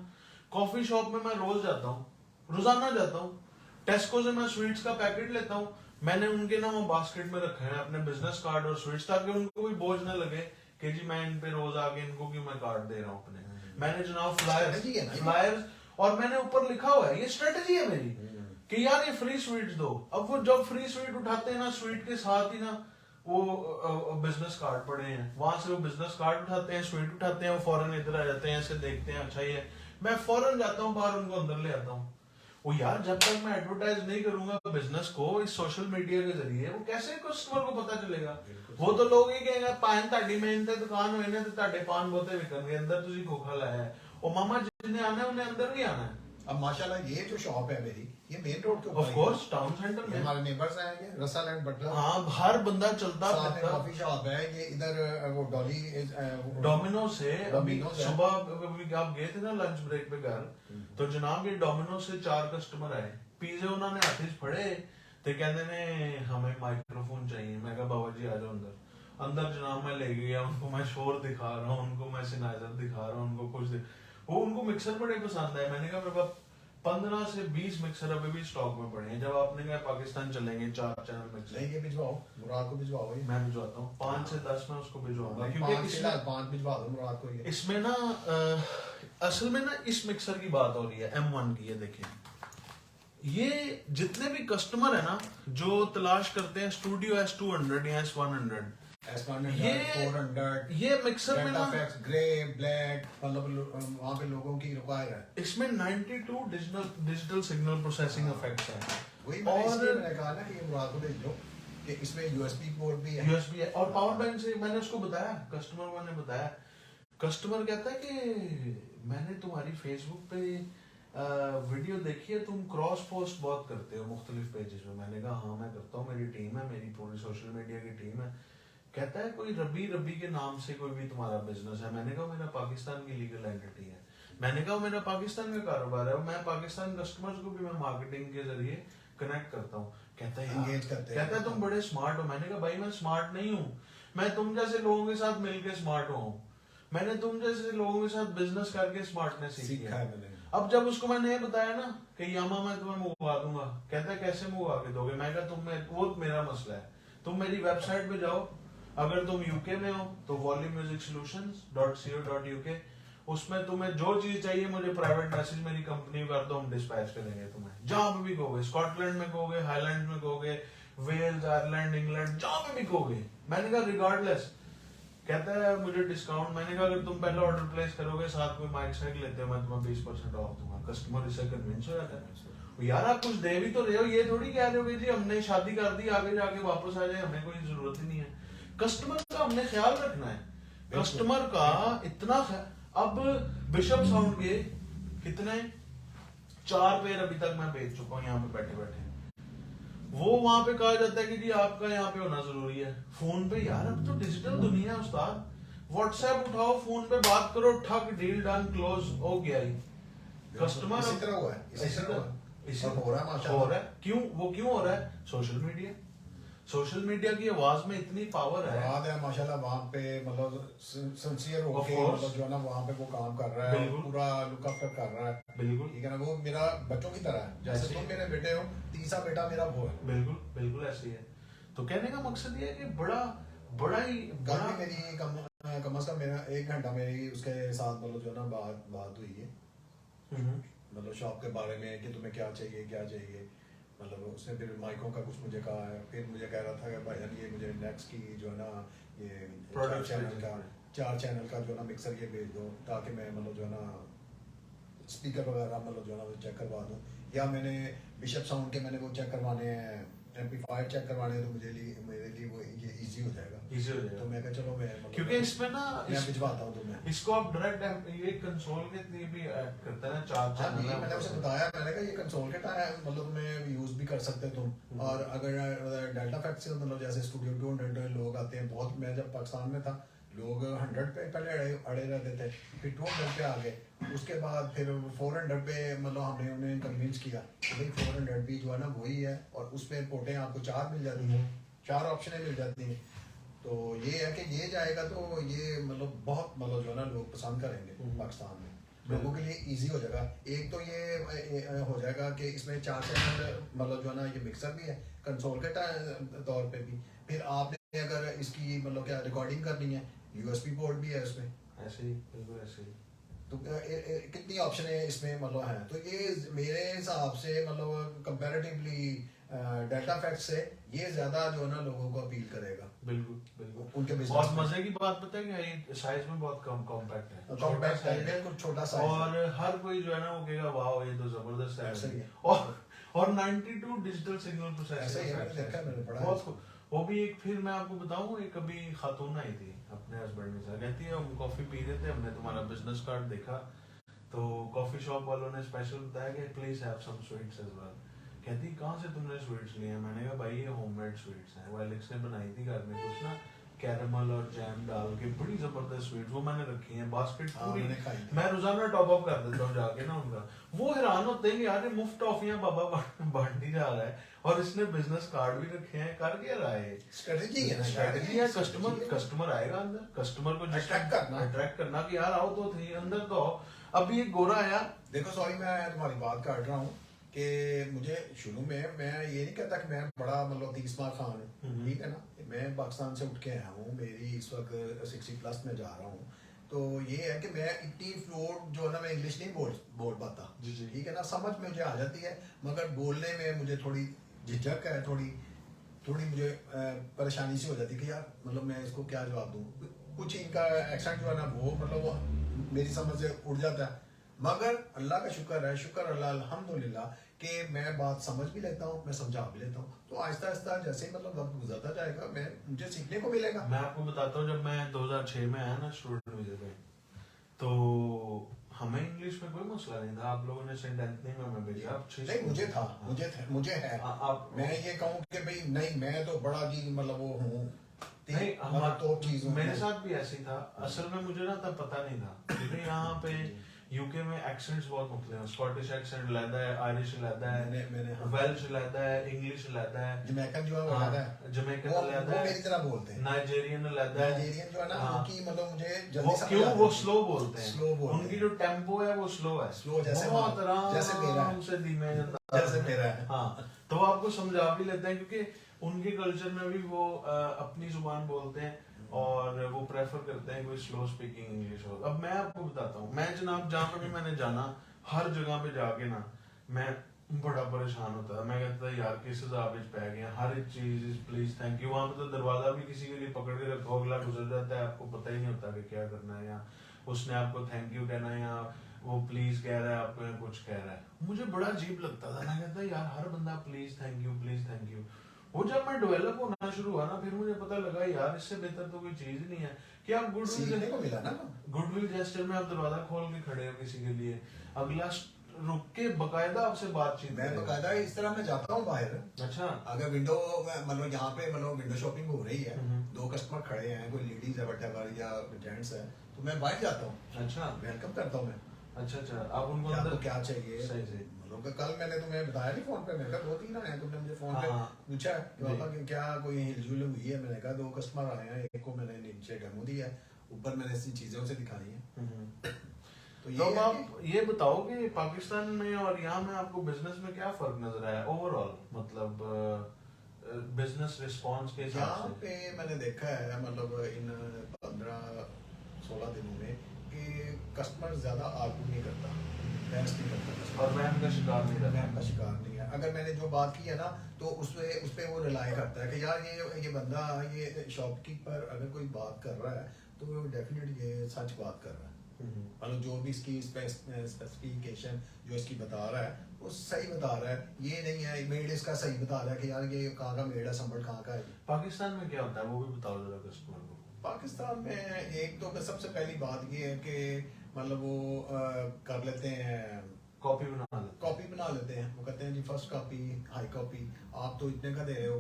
कॉफी शॉप में मैं रोज जाता हूँ, रोजाना जाता हूँ। टेस्को से मैं स्वीट्स का पैकेट लेता हूँ, मैंने उनके ना वो बास्केट में रखे हैं अपने बिजनेस कार्ड और स्वीट्स, ताकि उनको भी बोझ न लगे कि जी मैं इन पे रोज आके इनको क्यों मैं कार्ड दे रहा हूँ अपने। मैंने जनाब फ्लायर्स और मैंने ऊपर लिखा हुआ है, ये स्ट्रेटेजी है मेरी कि यार ये फ्री स्वीट्स दो। अब वो जब फ्री स्वीट उठाते हैं ना, स्वीट के साथ ही ना वो बिजनेस कार्ड पड़े हैं, वहां से वो बिजनेस कार्ड उठाते हैं, स्वीट उठाते हैं, वो फौरन इधर आ जाते हैं, ऐसे देखते हैं अच्छा ये, मैं फौरन जाता हूँ बाहर उनको अंदर ले आता हूँ। वो यार जब तक मैं एडवर्टाइज नहीं करूंगा बिजनेस को इस सोशल मीडिया के जरिए, वो कैसे कस्टमर को पता चलेगा? वो तो लोग ही कहेंगे पान ताड़ी मेहनत ते दुकान होए ने ते ताड़े पान बहुते विकणगे, अंदर तुसी खोखा लाया है। ओ मामा जिन्हें आना है उन्हें अंदर नहीं आना है। अब माशाल्लाह ये जो शॉप है मेरी, ये मेन रोड के ऊपर ऑफ कोर्स टाउन सेंटर में हमारे नेबर्स हैं, ये रसल एंड बटलर। हाँ, हर बंदा चलता साथ में फिरता। कॉफी शॉप है, ये इधर वो डॉली डोमिनो से अभी Domino's है। सुबह अभी आप गए थे ना लंच ब्रेक पे घर, तो जनाब ये डोमिनो से 4 कस्टमर आए, पिज़्ज़े उन्होंने हाथ च फड़े ते कहते ने हमें माइक्रोफोन चाहिए। मैं कहा बाबा जी आ जाओ अंदर। अंदर जनाब मैं ले गया, उनको मैं शोर दिखा रहा हूँ, उनको मैं सिनाइजर दिखा रहा हूँ, उनको वो उनको मिक्सर बड़े पसंद आए। मैंने कहा मेरे पास 15 से 20 मिक्सर अभी भी स्टॉक में पड़े हैं। जब आपने कहा पाकिस्तान चलेंगे 4 चैनल मिक्सर, नहीं ये भिजवाओ, मुराद को भिजवाओ, ये मैं भिजवाता हूँ 5 से 10 में उसको भिजवाऊंगा, नहीं, क्योंकि 5 भिजवा दो मुराद को। ये इसमें ना असल में ना इस मिक्सर की बात हो रही है M1 की। ये देखें, ये जितने भी कस्टमर है ना जो तलाश करते हैं स्टूडियो S200 या S100, S100 ये मिक्सर में ना ग्रे ब्लैक, मतलब वहाँ पे लोगों की रिक्वायर है। इसमें 92 डिजिटल सिग्नल प्रोसेसिंग इफेक्ट्स हैं। वही मैंने कहा ना कि ये मुराद को भेज दो कि इसमें USB पोर्ट भी है, USB है और पावर बैंक से। मैंने उसको बताया, कस्टमर को मैंने बताया, कस्टमर कहता है कि मैंने तुम्हारी फेसबुक पे वीडियो देखी है, तुम क्रॉस पोस्ट बहुत करते हो मुख्तलिफ पेजेस में। मैंने कहा हाँ मैं करता हूँ, मेरी टीम है, मेरी पूरी सोशल मीडिया की टीम है। कहता है कोई रबी के नाम से कोई भी तुम्हारा बिजनेस है? मैंने कहा मेरा पाकिस्तान की लीगल एंटिटी है। मैंने कहा मेरा पाकिस्तान का कारोबार है, मैं पाकिस्तान कस्टमर्स को भी मैं मार्केटिंग के जरिए कनेक्ट करता हूँ। कहता है Engage करते हैं। कहता है तुम बड़े स्मार्ट हो। मैंने कहा भाई मैं स्मार्ट नहीं हूँ, मैं तुम जैसे लोगों के साथ मिलकर स्मार्ट हूँ। मैंने तुम जैसे लोगों के साथ बिजनेस करके स्मार्टनेस सीखी है। अब जब उसको मैंने ये बताया ना कि यामा मैं तुम्हें मंगवा दूंगा, कहता है कैसे मंगवा के दोगे? मैं कहा वो मेरा मसला है, तुम मेरी वेबसाइट पे जाओ, अगर तुम यूके में हो तो volumemusicsolutions.co.uk, उसमें तुम्हें जो चीज चाहिए मुझे प्राइवेट मैसेज मेरी कंपनी कर दो, हम डिस्पैच करेंगे तुम्हें जहां पे भी कहोगे। स्कॉटलैंड में कहोगे, हाईलैंड में कहोगे, वेल्स, आयरलैंड, इंग्लैंड, जहां पे भी कहोगे। मैंने कहा रिगार्डलेस। कहता है मुझे डिस्काउंट। मैंने कहा अगर तुम पहले ऑर्डर प्लेस करोगे, साथ कोई माइक साइक लेते हो, मैं तुम्हें 20% ऑफ दूंगा। कस्टमर इससे कन्विंस हो जाता है। यार आप कुछ दे भी तो रहे हो, ये थोड़ी कह रहे हो कि जी हमने शादी कर दी आगे जाके वापस आ जाए, हमें कोई जरूरत ही नहीं है। कस्टमर का हमने ख्याल रखना है, कस्टमर का इतना अब बिशप साउंड के कितने 4 पेयर अभी तक मैं बेच चुका हूँ यहाँ पे बैठे बैठे। वो वहां पे कहा जाता है कि जी आपका यहाँ पे होना जरूरी है। फोन पे यार अब तो डिजिटल दुनिया है उस्ताद, व्हाट्सएप उठाओ, फोन पे बात करो, ठक डील डन क्लोज हो गया ही। कस्टमर इसी तरह हुआ है, इसी तरह हो रहा है माशाल्लाह। हो रहा है। क्यों हो रहा है? सोशल मीडिया की आवाज में इतनी पावर है। बात है माशाल्लाह, वहाँ पे मतलब सिंसियर होके मतलब जो है ना वहाँ पे वो काम कर रहा है, पूरा लुक आफ्टर कर रहा है। बिल्कुल ठीक है ना, वो मेरा बच्चों की तरह है, जैसे तुम मेरे बेटे हो, तीसरा बेटा मेरा वो है। बिल्कुल ऐसे ही है। तो कहने का मकसद ये है कि बड़ा ही कल भी मेरी कम से कम मेरा 1 घंटा मेरी उसके साथ मतलब जो है ना बात हुई है, मतलब शॉप के बारे में कि तुम्हें क्या चाहिए। मतलब उसने फिर माइकों का कुछ मुझे कहा है, फिर मुझे कह रहा था कि भाईजान ये मुझे नेक्स्ट की जो है ना ये 4 चैनल का जो है ना मिक्सर ये भेज दो, ताकि मैं मतलब जो है ना स्पीकर वगैरह मतलब जो है ना चेक करवा दूँ। या मैंने बिशप साउंड के मैंने वो चेक करवाने हैं, एम्पलीफायर चेक करवाने हैं, तो मेरे लिए वो ये इजी हो जाएगा। तो मैं कहा चलो मैं क्योंकि इसमें ना मैं भिजवाता हूँ तुम्हें। इसको आप डायरेक्ट ये कंसोल के लिए भी ऐड करते हैं ना 4 चैनल। मैंने उसे बताया, मैंने कहा ये कंसोल के टाइम मतलब तुम्हें यूज भी कर सकते हो तुम। और अगर डेल्टा फैक्ट से मतलब जैसे स्टूडियो 200 लोग आते हैं बहुत, मैं जब पाकिस्तान में था लोग 100 पे पहले अड़े रहते थे, फिर 200 पे आ गए, उसके बाद फिर 400 पे मतलब हमने उन्हें कन्विंस किया कि भाई 400 भी जो है ना वही है, और उस पर पोर्टें आपको 4 मिल जाती हैं, 4 ऑप्शनें मिल जाती हैं। तो ये है कि ये जाएगा तो ये मतलब बहुत मतलब जो है ना लोग पसंद करेंगे पाकिस्तान में। लोगों के लिए इजी हो जाएगा। एक तो ये हो जाएगा कि इसमें 4 चैनल मतलब जो है ना ये मिक्सर भी है कंसोल के तौर पे भी, फिर आपने अगर इसकी मतलब क्या रिकॉर्डिंग करनी है यूएसबी पोर्ट भी है इसमें, ऐसे ही बिल्कुल ऐसे ही। तो कितनी ऑप्शन है इसमें मतलब है। तो ये मेरे हिसाब से मतलब कंपैरेटिवली डाटा फैक्ट से ये ज्यादा जो है ना लोगों को अपील करेगा। बिल्कुल बिल्कुल उनके और बिजनेस मजे की बात पता है क्या, ये साइज में बहुत कम कॉम्पैक्ट है, छोटा कॉम्पैक्ट साइज है बिल्कुल छोटा साइज और हर कोई जो है ना वो कहेगा वाह ये तो जबरदस्त ऐसा ही है। है। और 92 डिजिटल सिग्नल ऐसा प्रोसेसर ही है, मैंने देखा है, मैंने पढ़ा है बहुत इसको। वो भी एक। फिर मैं आपको बताऊं, एक कभी खातून आई थी अपने हस्बैंड के साथ, कहती है हम कॉफी पी रहे थे, हमने तुम्हारा बिजनेस कार्ड देखा, तो कॉफी शॉप वालों ने स्पेशल बताया कि please have some sweets as well. कहती कहाँ से तुमने स्वीट्स लिए हैं? मैंने कहा भाई ये होममेड स्वीट्स हैं, वो एलेक्स ने बनाई थी घर में, कुछ ना कैरेमल और जैम डाल के बड़ी जबरदस्त स्वीट्स वो मैंने रखी हैं, बास्केट हाँ, पूरी। मैंने खाई थी। मैं रोजाना टॉप अप कर देता हूँ जाके ना उनका। वो हैरान होते हैं कि यार ये मुफ्त टॉफियां बाबा बांट ही जा रहा है और इसने बिजनेस कार्ड भी रखे हैं, कर क्या रहा है? स्ट्रेटजी है ना, स्ट्रेटजी है। कस्टमर आएगा अंदर, कस्टमर को अट्रैक्ट करना कि यार आओ तो थे अंदर तो आओ। अब ये गोरा आया, देखो सॉरी मैं तुम्हारी बात काट रहा हूँ कि मुझे शुरू में मैं ये नहीं कहता कि मैं बड़ा मतलब 30 मार खान हूँ, ठीक है ना, मैं पाकिस्तान से उठ के आया हूँ, मेरी इस वक्त 60+ में जा रहा हूँ, तो ये है कि मैं इतनी फ्लुएंट जो है ना मैं इंग्लिश नहीं बोल पाता, ठीक है ना, समझ में मुझे आ जाती है मगर बोलने में मुझे थोड़ी झिझक है, थोड़ी मुझे परेशानी सी हो जाती है कि यार मतलब मैं इसको क्या जवाब दूँ। कुछ इनका एक्सेंट जो है ना वो मतलब वो मेरी समझ से उड़ जाता है, मगर अल्लाह का शुक्र है, शुक्र अल्लाह अल्हम्दुलिल्लाह कि मैं बात समझ भी लेता हूँ, मैं समझा भी लेता हूँ, तो आहिस्ता आहिस्ता जैसे ही मतलब वक्त गुजरता जाएगा मुझे सीखने को मिलेगा। मैं आपको बताता हूँ, जब मैं 2006 में आया ना स्टूडेंट वीजे पे, तो हमें इंग्लिश में कोई मसला नहीं था, आप लोगों ने सेंट एंथनी में हमें भेजा, नहीं मुझे था, मुझे है, आप मैं ये कहूँ कि भाई नहीं मैं तो बड़ा जी मतलब वो हूँ नहीं, तो चीज मेरे साथ भी ऐसे ही था। असल में मुझे ना तब पता नहीं था, क्योंकि यहाँ पे यूके में एक्सेंट्स बहुत मुख्तलिफ हैं, स्कॉटिश एक्सेंट अलग है, आयरिश अलग है, वेल्श अलग है, इंग्लिश अलग है, जमैकन जो है वो अलग है, जमैकन अलग है, वो मेरी तरह बोलते हैं, नाइजीरियन अलग है, नाइजीरियन जो है ना उनकी मतलब मुझे जल्दी वो समझ क्यों आती वो है, स्लो बोलते हैं, स्लो बोलते उनकी हैं, जो टेम्पो है वो स्लो है, स्लो जैसे बहुत जैसे मेरा आराम से धीमे जैसे मेरा है। हाँ, तो वो आपको समझा भी लेते हैं, क्योंकि उनके कल्चर में भी वो अपनी जुबान बोलते हैं और वो प्रेफर करते हैं कोई स्लो स्पीकिंग इंग्लिश हो। अब मैं आपको बताता हूँ, मैं जनाब जहाँ पर भी मैंने जाना, हर जगह पे जाके ना मैं बड़ा परेशान होता था। मैं कहता था यार किस हिसाब से पै गए, हर एक चीज प्लीज थैंक यू। वहाँ पे तो दरवाजा भी किसी के लिए पकड़ के रखो, अगला गुजर जाता है, आपको पता ही नहीं होता कि क्या करना है, या उसने आपको थैंक यू कहना है, या वो प्लीज कह रहा है आपको, या कुछ कह रहा है। मुझे बड़ा अजीब लगता था, मैं कहता यार हर बंदा please thank you please thank you. वो जब मैं डेवलप होना शुरू हुआ ना, फिर मुझे पता लगा यार इससे बेहतर तो कोई चीज नहीं है कि आप सीखने को मिला ना, गुडविल जेस्चर में आप दरवाजा खोल के खड़े हो किसी के लिए, अगला रुक के बकायदा आपसे बातचीत। मैं बकायदा इस तरह मैं जाता हूँ बाहर, अच्छा, अगर विंडो मतलब यहाँ पे मतलब विंडो शॉपिंग हो रही है, 2 कस्टमर खड़े हैं, कोई लेडीज है वटेवर या जेंट्स है, तो मैं बाहर जाता हूँ, अच्छा वेलकम करता हूँ मैं। अच्छा आप उनको आपको क्या चाहिए, सही सही। मतलब कल मैंने तुम्हें बताया नहीं फोन पे, मैंने कहा 2-3 आए, तुमने मुझे फोन पे पूछा कि पापा कि क्या कोई हिलजुल हुई है, मैंने कहा 2 कस्टमर आए हैं, एक को मैंने नीचे डेमो दिया है, ऊपर मैंने ऐसी चीजें उसे दिखाई हैं। तो आप ये बताओ कि पाकिस्तान में और यहाँ में आपको बिजनेस में क्या फर्क नजर आया ओवरऑल, मतलब बिजनेस रिस्पांस के हिसाब से? यहाँ पे मैंने देखा है मतलब इन 15-16 दिनों में कि कस्टमर ज्यादा आर्गू नहीं करता, बहस नहीं करता, और वहम का शिकार नहीं रहता, वहम का शिकार नहीं है। अगर मैंने जो बात की है ना तो उस पे वो रिलाई करता है कि यार ये बंदा ये शॉपकीपर अगर कोई बात कर रहा है तो वो डेफिनेटली ये सच बात कर रहा है, मतलब जो भी इसकी स्पेसिफिकेशन जो इसकी बता रहा है वो सही बता रहा है, ये नहीं है मेड इसका सही बता रहा है कि यार ये कहाँ का मेड है, संभल कहाँ का है। पाकिस्तान में क्या होता है वो भी बताओ जरा कस्टमर को। पाकिस्तान में एक तो सबसे पहली बात ये है कि मतलब वो कर लेते हैं, कॉपी बना लेते हैं, वो कहते हैं जी फर्स्ट कॉपी हाई कॉपी आप तो इतने का दे रहे हो।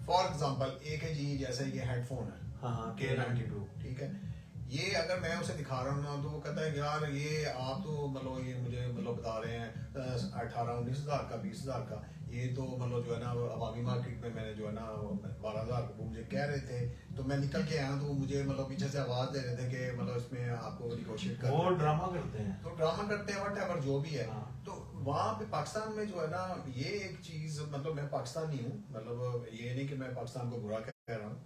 फॉर एग्जांपल एक है जी जैसे ये हेडफोन है, हाँ K92, ठीक है, ये अगर मैं उसे दिखा रहा हूँ ना तो वो कहता है यार ये आप तो मतलब ये मुझे मतलब बता रहे हैं 18-19 हज़ार का 20 हज़ार का, ये तो मतलब जो है ना अवामी मार्केट में मैंने जो है ना 12,000 वो मुझे कह रहे थे, तो मैं निकल के आया तो मुझे मतलब पीछे से आवाज दे रहे थे कि मतलब इसमें आपको निगोशिएट कर, वो ड्रामा करते हैं, तो ड्रामा करते हैं व्हाटएवर जो भी है। हाँ। तो वहाँ पे पाकिस्तान में जो है ना ये एक चीज, मतलब मैं पाकिस्तानी हूँ, मतलब ये नहीं कि मैं पाकिस्तान को बुरा कह रहा हूँ,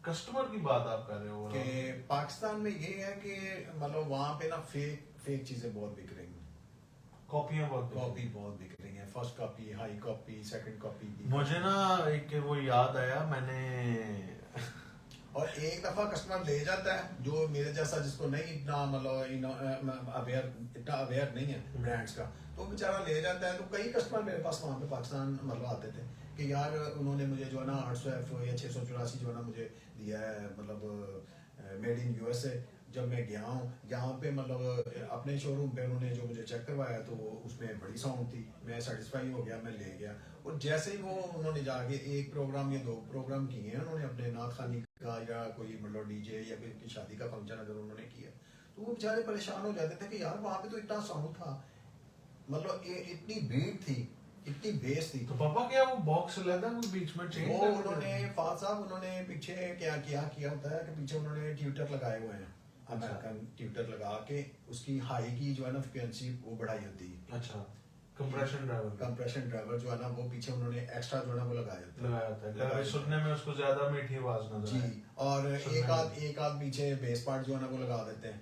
कस्टमर की बात आप कर रहे हो कि पाकिस्तान में ये है कि मतलब वहाँ पे ना फेक चीजें बहुत बिक रही हैं, कॉपियां बहुत बिक रही कॉपी हैं। बहुत बिक रही है, first copy, high copy, second copy. मुझे ना एक वो याद आया, मैंने और एक दफा कस्टमर ले जाता है जो मेरे जैसा, जिसको नहीं इतना मतलब अवेयर, इतना अवेयर नहीं है ब्रांड्स का, तो बेचारा ले जाता है। तो कई कस्टमर मेरे पास वहाँ पे पाकिस्तान मतलब आते थे कि यार उन्होंने मुझे जो है ना 800F या 684 जो है ना मुझे दिया है, मतलब मेड इन यूएसए। जब मैं गया हूँ यहाँ पे मतलब अपने शोरूम पे, उन्होंने जो मुझे चेक करवाया तो उसमें बड़ी साउंड थी, मैं सेटिस्फाई हो गया, मैं ले गया। और जैसे ही वो उन्होंने जाके एक प्रोग्राम या 2 प्रोग्राम किए हैं उन्होंने अपने नाथ खानी का, या कोई मतलब डीजे या कोई की शादी का फंक्शन अगर उन्होंने किया, तो वो बेचारे परेशान हो जाते थे कि यार वहाँ पे तो इतना साउंड था, मतलब इतनी भीड़ थी, इतनी बेस थी। तो पापा क्या वो बॉक्स लेता है, वो बीच में चेंज वो कर उन्होंने फाद साहब उन्होंने पीछे क्या किया होता है कि पीछे उन्होंने ट्यूटर लगाए हुए हैं, अमेरिकन ट्यूटर लगा के उसकी हाई की जो है ना फ्रिक्वेंसी वो बढ़ाई होती है। अच्छा, कंप्रेशन ड्राइवर जो है ना वो पीछे उन्होंने एक्स्ट्रा जो है ना वो लगाया होता है, ताकि सुनने में उसको ज्यादा मीठी आवाज नजर आए। जी, और एक आध पीछे बेस पार्ट जो है ना वो लगा देते हैं।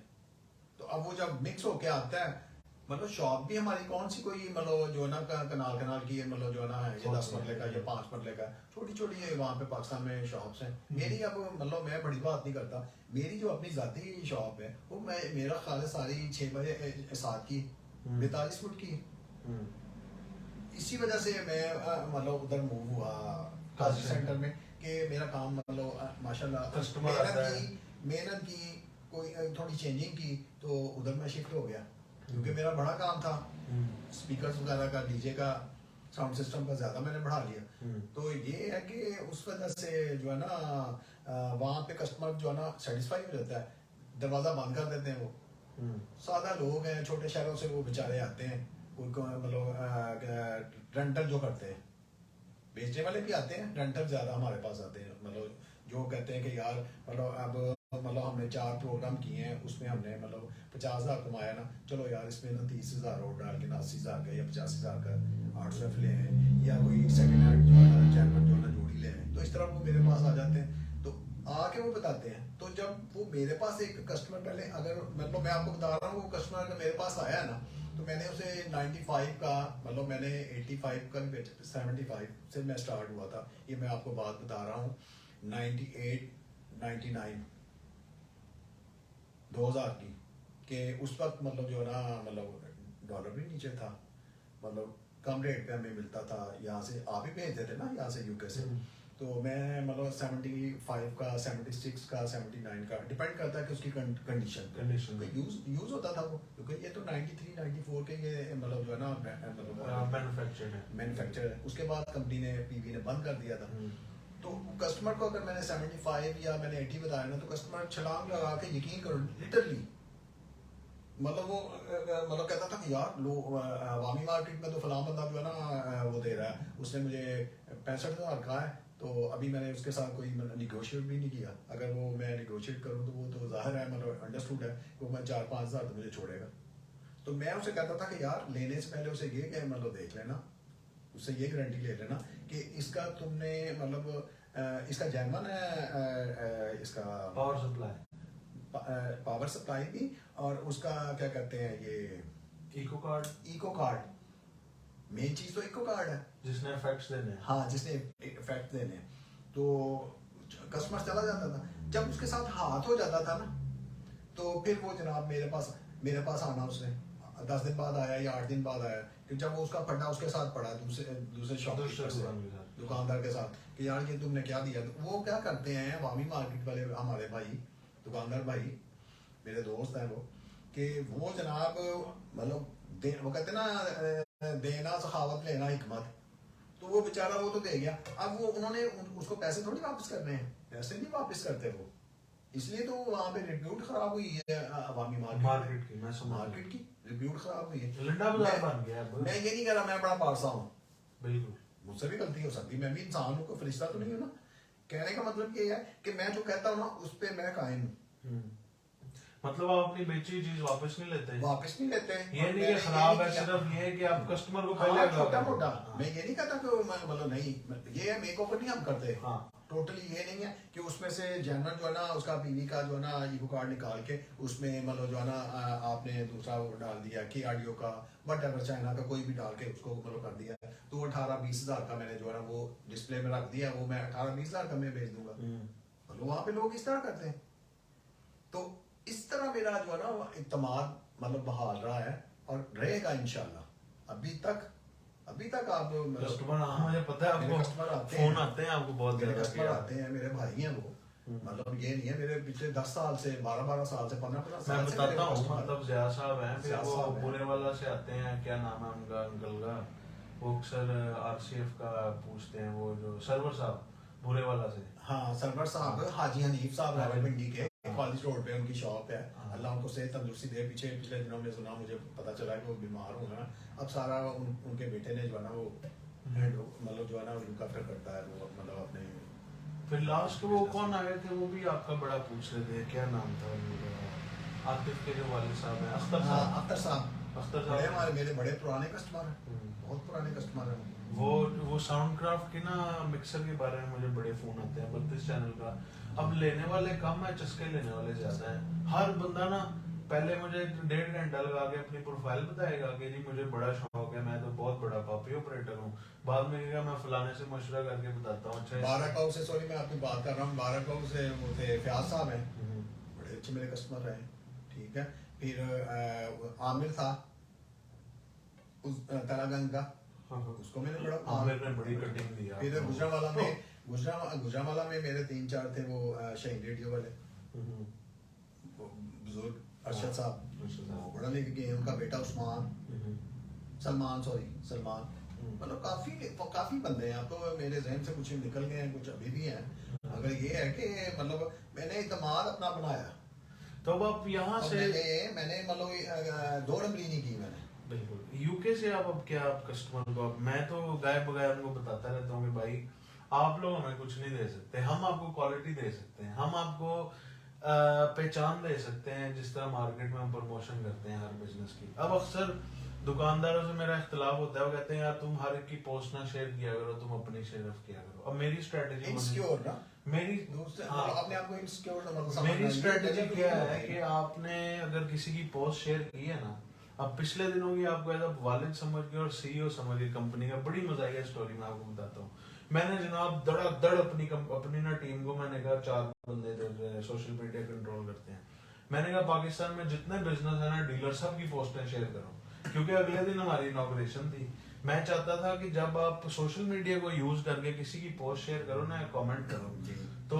तो अब वो जब मिक्स होके आता है, मतलब शॉप भी हमारी कौन सी कोई मतलब जो है ना कनाल की है, मतलब जो है ना ये 10 मरले का या 5 मरले का, छोटी छोटी वहाँ पे पाकिस्तान में शॉप्स हैं। मेरी अब मतलब मैं बड़ी बात नहीं करता, मेरी जो अपनी जाती शॉप है वो मेरा ख्याल है सारी 6 बाय 7 की 42 फुट की। इसी वजह से मैं मतलब उधर मूव हुआ काजी सेंटर में कि मेरा काम मतलब माशाल्लाह कस्टमर मेहनत की, कोई थोड़ी चेंजिंग की, तो उधर मैं शिफ्ट हो गया क्योंकि मेरा बड़ा काम था स्पीकर्स वगैरह का, डीजे का, साउंड सिस्टम का ज्यादा मैंने बढ़ा लिया। तो ये है कि उस वजह से जो है ना वहाँ पे कस्टमर जो है ना सेटिस्फाई हो जाता है, दरवाजा बंद कर देते हैं। वो सादा लोग हैं, छोटे शहरों से वो बेचारे आते हैं, उनको मतलब रेंटल जो करते हैं, बेचने वाले भी आते हैं, रेंटल ज्यादा हमारे पास आते हैं, मतलब जो कहते हैं कि यार मतलब अब मतलब हमने 4 प्रोग्राम किए हैं, उसमें हमने मतलब 50,000 कमाया ना, चलो यार इसमें ना 30,000 और डाल के ना 80,000 का या 85,000 का 800F ले हैं, या कोई सेकंड हैंड जो है ना जैमर जो है ना जोड़ी ले हैं। तो इस तरह वो मेरे पास आ जाते हैं, तो आके वो बताते हैं। तो जब वो मेरे पास एक कस्टमर पहले, अगर मतलब मैं आपको बता रहा हूँ वो कस्टमर अगर मेरे पास आया है ना, तो मैंने उसे 95 का मतलब मैंने 85 का भी 75 से मैं स्टार्ट हुआ था, ये मैं आपको बात बता रहा हूँ 98 99 2000 की, कि उस वक्त मतलब जो है ना मतलब डॉलर भी नीचे था, मतलब कम रेट पे हमें मिलता था। यहाँ से आप ही भेजते थे ना यहाँ से यूके से, तो मैं मतलब 75 का 76 का 79 का डिपेंड करता है कि उसकी कंडीशन पे यूज होता था वो, क्योंकि ये तो 93 94 के ये मतलब जो है ना मतलब मैन्युफैक्चर है। उसके बाद कंपनी ने पीवी ने बंद कर दिया था। तो कस्टमर को अगर मैंने 75 या मैंने 80 बताया ना, तो कस्टमर छलांग लगा के, यकीन करो लिटरली, मतलब वो मतलब कहता था कि यार लो अवामी मार्केट में तो फलां बंदा जो है ना वो दे रहा है, उसने मुझे 65,000 कहा है, तो अभी मैंने उसके साथ कोई निगोशिएट भी नहीं किया। अगर वो मैं निगोशिएट करूँ तो वो तो जाहिर है मतलब अंडरस्टूड है कि वो मैं 4-5 हज़ार तो मुझे छोड़ेगा। तो मैं उसे कहता था कि यार लेने से पहले उसे ये क्या मतलब देख लेना, उससे ये गारंटी ले लेना कि इसका तुमने मतलब इसका जैनवन है, इसका पावर सप्लाई भी, और उसका क्या कहते हैं ये इको कार्ड मेन चीज तो इको कार्ड है जिसने इफेक्ट्स देने हैं। हाँ, जिसने इफेक्ट देने हैं। तो कस्टमर चला जाता था, जब उसके साथ हाथ हो जाता था ना, तो फिर वो जनाब मेरे पास आना, उसने 10 दिन बाद आया या 8 दिन बाद आया, कि जब वो उसका फटा उसके साथ पड़ा दूसरे शॉप दुकानदार के साथ कि यार ये तुमने क्या दिया। तो वो क्या करते हैं अवामी मार्केट वाले हमारे भाई दुकानदार भाई मेरे दोस्त हैं वो, कि वो जनाब मतलब वो कहते ना देना सखावत लेना हिकमत, तो वो बेचारा वो तो दे गया। अब वो उन्होंने उसको पैसे थोड़ी वापस करने हैं, पैसे नहीं वापस करते वो, इसलिए तो वहाँ पे रिप्यूट खराब हुई है अवामी मार्केट की रिप्यूट खराब हुई है। लिंडा बाजार बन गया। मैं ये नहीं कह रहा मैं बड़ा पारसा हूँ, बिल्कुल। मुझसे भी गलती हो सकती है, मैं भी इंसान हूँ, कोई फरिश्ता तो नहीं हूँ ना। कहने का मतलब ये है कि मैं जो कहता हूँ ना उस पर मैं कायम हूँ। मतलब आप अपनी बेची हुई चीज वापस नहीं लेते? वापस नहीं लेते हैं। ये नहीं कि खराब है, सिर्फ ये है कि आप कस्टमर को पहले हाँ, अगला छोटा कर दो। मोटा हाँ। मैं ये नहीं कहता कि मतलब नहीं, ये है मेक ओवर नहीं हम करते। हाँ। टोटली ये नहीं है कि उसमें से जनरल जो है ना उसका पीवी का जो है ना इको कार्ड निकाल के उसमें मतलब जो है ना आपने दूसरा वो डाल दिया कि ऑडियो का बट अगर चाइना का कोई भी डाल के उसको मतलब कर दिया, तो 18-20 हज़ार का मैंने जो है ना वो डिस्प्ले में रख दिया, वो मैं 18-20 हज़ार का मैं बेच दूंगा। मतलब वहाँ पे लोग इस तरह करते हैं। तो इस तरह मेरा जो है ना वो इत्तेमाद मतलब बहाल रहा है और रहेगा इंशाल्लाह। अभी तक आप कस्टमर, हाँ मुझे पता है मेरे आपको कस्टमर आते फोन हैं, आते हैं आपको बहुत मेरे ज्यादा कस्टमर कि आते हैं, मेरे भाई हैं वो। मतलब ये नहीं है, मेरे पिछले 10 साल से 12 साल से 15 मैं साल से मेरे बताता हूँ। customer- मतलब ज़िया साहब हैं, फिर ज़िया वो साहब हैं। बुरे वाला से आते हैं, क्या नाम है उनका अंकल का, वो अक्सर आरसीएफ का पूछते हैं, वो जो सरवर साहब बुरे वाला से। हाँ, सरवर साहब हाजी हनीफ साहब हाँ। रावलपिंडी के हाँ। कॉलेज रोड पे उनकी शॉप है। हाँ। अल्लाह उनको सेहत तंदुरुस्ती दे। पिछले दिनों में सुना, मुझे पता चला कि वो बीमार हुए हैं। अब सारा उनके बेटे ने जो है ना वो मतलब जो है ना उनका फिर करता है वो मतलब अपने। फिर लास्ट वो कौन आए थे, वो भी आपका बड़ा पूछ रहे थे, क्या नाम था उनका, आतिफ के जो वाले साहब हैं, अख्तर हाँ, साहब। अख्तर साहब अख्तर बड़े साहब हमारे मेरे बड़े पुराने कस्टमर हैं, बहुत पुराने कस्टमर हैं। वो साउंड क्राफ्ट के ना मिक्सर के बारे में मुझे बड़े फोन आते हैं 32 चैनल का। अब लेने वाले कम है, चस्के लेने वाले ज्यादा हैं। हर बंदा ना पहले मुझे 1.5 घंटा लगा के अपनी प्रोफाइल बताएगा कि जी मुझे बड़ा शौक है, मैं तो बहुत बड़ा कॉपी ऑपरेटर हूँ। बाद में कहेगा मैं फलाने से मशवरा करके बताता हूँ। अच्छा बाराकाऊ से, सॉरी मैं आपकी बात कर रहा हूँ, बाराकाऊ से वो थे फयाज साहब हैं, बड़े अच्छे मेरे कस्टमर रहे। ठीक है। फिर आमिर था उस तारागंज का, उसको मैंने बड़ा आमिर ने बड़ी कटिंग दी। फिर गुजरांवाला में मेरे 3-4 थे वो शहीद रेडियो वाले, वो बुजुर्ग अरशद साहब, वो बड़ा लेके गए। उनका बेटा सलमान, मतलब काफी बंदे हैं। अब तो मेरे जहन से कुछ निकल गए हैं, कुछ अभी भी हैं। मगर ये है कि मतलब मैंने इत्तेमाद अपना बनाया। तो अब आप यहाँ से मैंने मतलब दो नंबरी नहीं की मैंने। बिल्कुल। यूके से आप क्या आप कस्टमर को, मैं तो गायब बगैर उनको बताता रहता हूँ कि भाई आप लोग हमें कुछ नहीं दे सकते, हम आपको क्वालिटी दे सकते हैं, हम आपको पहचान दे सकते हैं, जिस तरह मार्केट में हम प्रमोशन करते हैं हर बिजनेस की। अब अक्सर दुकानदारों से मेरा इख्तिलाफ होता है, वो कहते हैं यार तुम हर एक की पोस्ट ना शेयर किया करो, तुम अपनी शेयर किया करो। अब मेरी स्ट्रेटेजी इनसिक्योर ना, मेरी हाँ, अपने आप को इनसिक्योर मतलब मेरी स्ट्रेटेजी तो क्या है कि आपने अगर किसी की पोस्ट शेयर की है ना, अब पिछले दिनों की आपको एज वालिद समझ के और सीईओ समझ के कंपनी का बड़ी मजाकिया स्टोरी मैं आपको बताता हूँ। मैंने जनाब धड़ाधड़ अपनी ना टीम को, मैंने कहा 4 बंदे जो सोशल मीडिया कंट्रोल करते हैं, मैंने कहा पाकिस्तान में जितने बिजनेस है ना डीलर सब की पोस्टें शेयर करो, क्योंकि अगले दिन हमारी इनॉग्रेशन थी। मैं चाहता था कि जब आप सोशल मीडिया को यूज करके किसी की पोस्ट शेयर करो ना, कमेंट करो, तो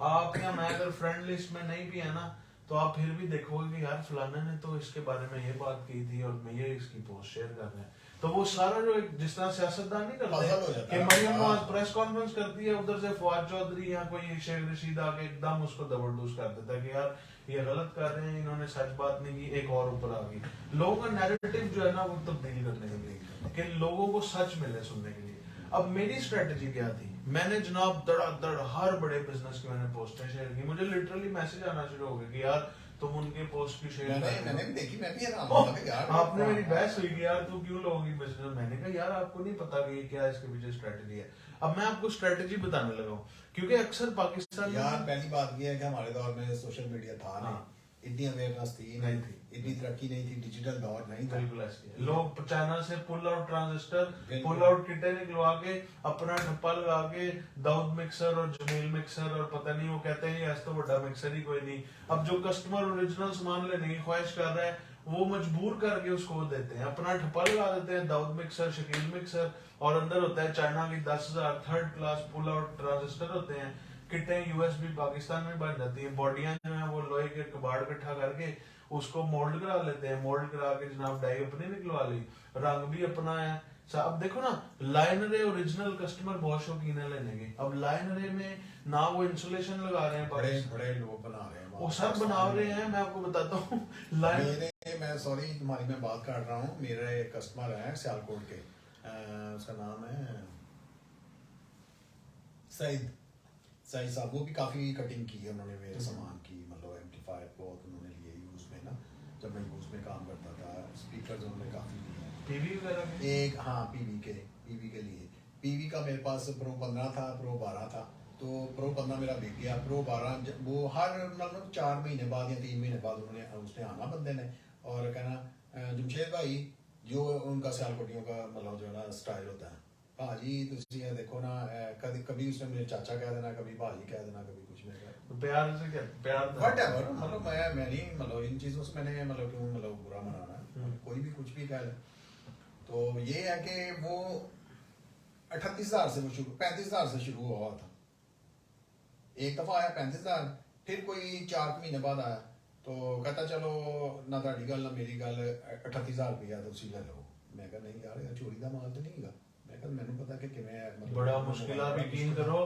आप या मैं अगर फ्रेंड लिस्ट में नहीं भी है ना, तो आप फिर भी देखोगे कि यार फलाना ने तो इसके बारे में ये बात की थी और मैं ये इसकी पोस्ट शेयर कर रहे हैं। तो वो सारा जो एक जिस तरह सियासतदान नहीं करते कि मरियम नवाज प्रेस कॉन्फ्रेंस करती है, उधर से फवाद चौधरी या कोई शेख रशीद आके एकदम उसको जबरदस्त कर देता है कि यार ये गलत कर रहे हैं, इन्होंने सच बात नहीं की, एक और ऊपर आ गई। लोगों का नैरेटिव जो है ना वो तब्दील करने के लिए कि लोगों को सच मिले सुनने के लिए। अब मेरी स्ट्रेटेजी क्या थी, मैंने जनाब धड़ाधड़ हर बड़े बिजनेस की मैंने पोस्टें शेयर की। मुझे लिटरली मैसेज आना शुरू हो गया कि यार तुम उनके पोस्ट की शेयर मैंने भी देखी, मैं भी हैरान हुआ कि यार आपने मेरी बहस हुई कि यार तू क्यों लोगों की बिजनेस, मैंने कहा यार आपको नहीं पता कि क्या इसके पीछे स्ट्रेटेजी है। अब मैं आपको स्ट्रेटेजी बताने लगा हूँ, क्योंकि अक्सर पाकिस्तान में यार पहली बात ये है कि हमारे दौर में सोशल मीडिया था नहीं, इतनी अवेयरनेस थी नहीं थी, इतनी तरक्की नहीं थी, डिजिटल दौर नहीं था। बिल्कुल ऐसी है। लोग चाइना से pull out transistor, pull out किटें निकलवा के अपना ठप्पा लगा के दाऊद मिक्सर और जमील मिक्सर और पता नहीं वो कहते हैं ऐसा तो बड़ा मिक्सर ही कोई नहीं। अब जो कस्टमर ओरिजिनल सामान लेने की ख्वाहिश कर रहा है वो मजबूर करके उसको देते हैं, अपना ठप्पा लगा देते हैं दाऊद मिक्सर, शकील मिक्सर, और अंदर होता है चाइना की 10,000 third class pull out transistor होते हैं। किटें यूएसबी पाकिस्तान में बन जाती है, बॉडियां जो है वो लोहे के कबाड़ इकट्ठा करके उसको मोल्ड करा लेते हैं, मोल्ड करा के जनाब डाई अपनी निकलवा ली, रंग भी अपना है। अब देखो ना लाइनरे ओरिजिनल कस्टमर बहुत शौकीन है लेने के। अब लाइनरे में ना वो इंसुलेशन लगा रहे हैं, बड़े बड़े लोग बना रहे हैं, वो सब बना रहे हैं। मैं आपको बताता हूँ मैं सॉरी तुम्हारी मैं बात कर रहा हूँ, मेरे कस्टमर है सियालकोट के, उसका नाम है सईद साहब, वो भी काफ़ी कटिंग की है उन्होंने मेरे सामान की, मतलब एम्पलीफायर बहुत उन्होंने लिए यूज़ में ना, जब मैं यूज़ में काम करता था। स्पीकर उन्होंने काफ़ी लिए, पीवी वगैरह एक हाँ पीवी के लिए। पीवी का मेरे पास प्रो 15 था, प्रो 12 था, तो प्रो 15 मेरा बिक गया। प्रो 12 वो हर मतलब 4 महीने बाद या 3 महीने बाद उन्होंने उसने आना बंदे ने और कहना जमशेद भाई, जो उनका सियालकोटियों का मतलब जो है ना स्टाइल होता है, भाजी तुसी ये देखो ना, कभी कभी उसने मुझे चाचा कह देना, कभी भाजी कह देना, कभी कुछ में तो प्यार से क्या प्यार व्हाटएवर, मतलब मैं नहीं मतलब इन चीज़ों से मैंने मतलब क्यों मतलब बुरा मनाना है, कोई भी कुछ भी कह ले। तो ये है कि वो 38,000 से वो शुरू 35,000 से शुरू हुआ था। एक दफ़ा आया 35,000, फिर कोई 4 महीने बाद आया तो कहता चलो ना ताड़ी गल ना मेरी गल 38,000 रुपया तुसी ले लो। मैं कहा नहीं यार, ये चोरी का माल तो नहीं है। मैं कहा मैंने पता कि मतलब बड़ा मुश्किल। आप यकीन करो,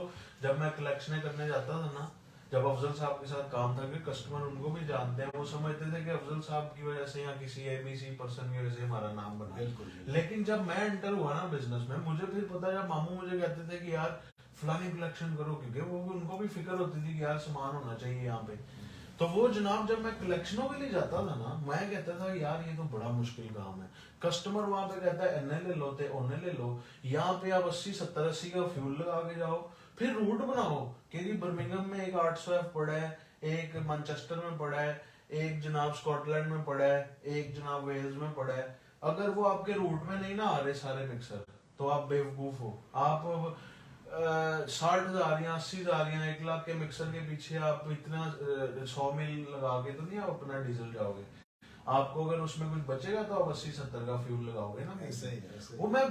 जब मैं कलेक्शन करने जाता था ना, जब अफजल साहब के साथ काम था, कि कस्टमर उनको भी जानते हैं, वो समझते थे कि अफजल साहब की वजह से या किसी एबीसी पर्सन की वजह से हमारा नाम बना। लेकिन जब मैं एंटर हुआ ना बिजनेस में, मुझे फिर पता, जब मामू मुझे कहते थे कि यार फलानी कलेक्शन करो, क्योंकि वो भी उनको भी फिक्र होती थी कि यार सामान होना चाहिए यहाँ पे। तो वो जनाब जब मैं कलेक्शनों के लिए जाता था ना, मैं कहता था यार ये तो बड़ा मुश्किल काम है। कस्टमर वहां पे कहता है एने ले लो ते ओने ले लो, यहाँ पे आप 80-70-80 का फ्यूल लगा के जाओ, फिर रूट बनाओ कि जी बर्मिंघम में एक 800F पड़ा है, एक मैनचेस्टर में पड़ा है, एक जनाब स्कॉटलैंड में पड़ा है, एक जनाब वेल्स में पड़ा है। अगर वो आपके रूट में नहीं ना आ रहे सारे मिक्सर, तो आप बेवकूफ हो। आप 60,000 या 80,000 या 1 लाख के मिक्सर के पीछे आप इतना 100 मील लगा के तो नहीं आप अपना डीजल जाओगे। आपको अगर उसमें कुछ बचेगा तो आप 80-70 का फ्यूल लगाओगे ना। ऐसे ही वो मैं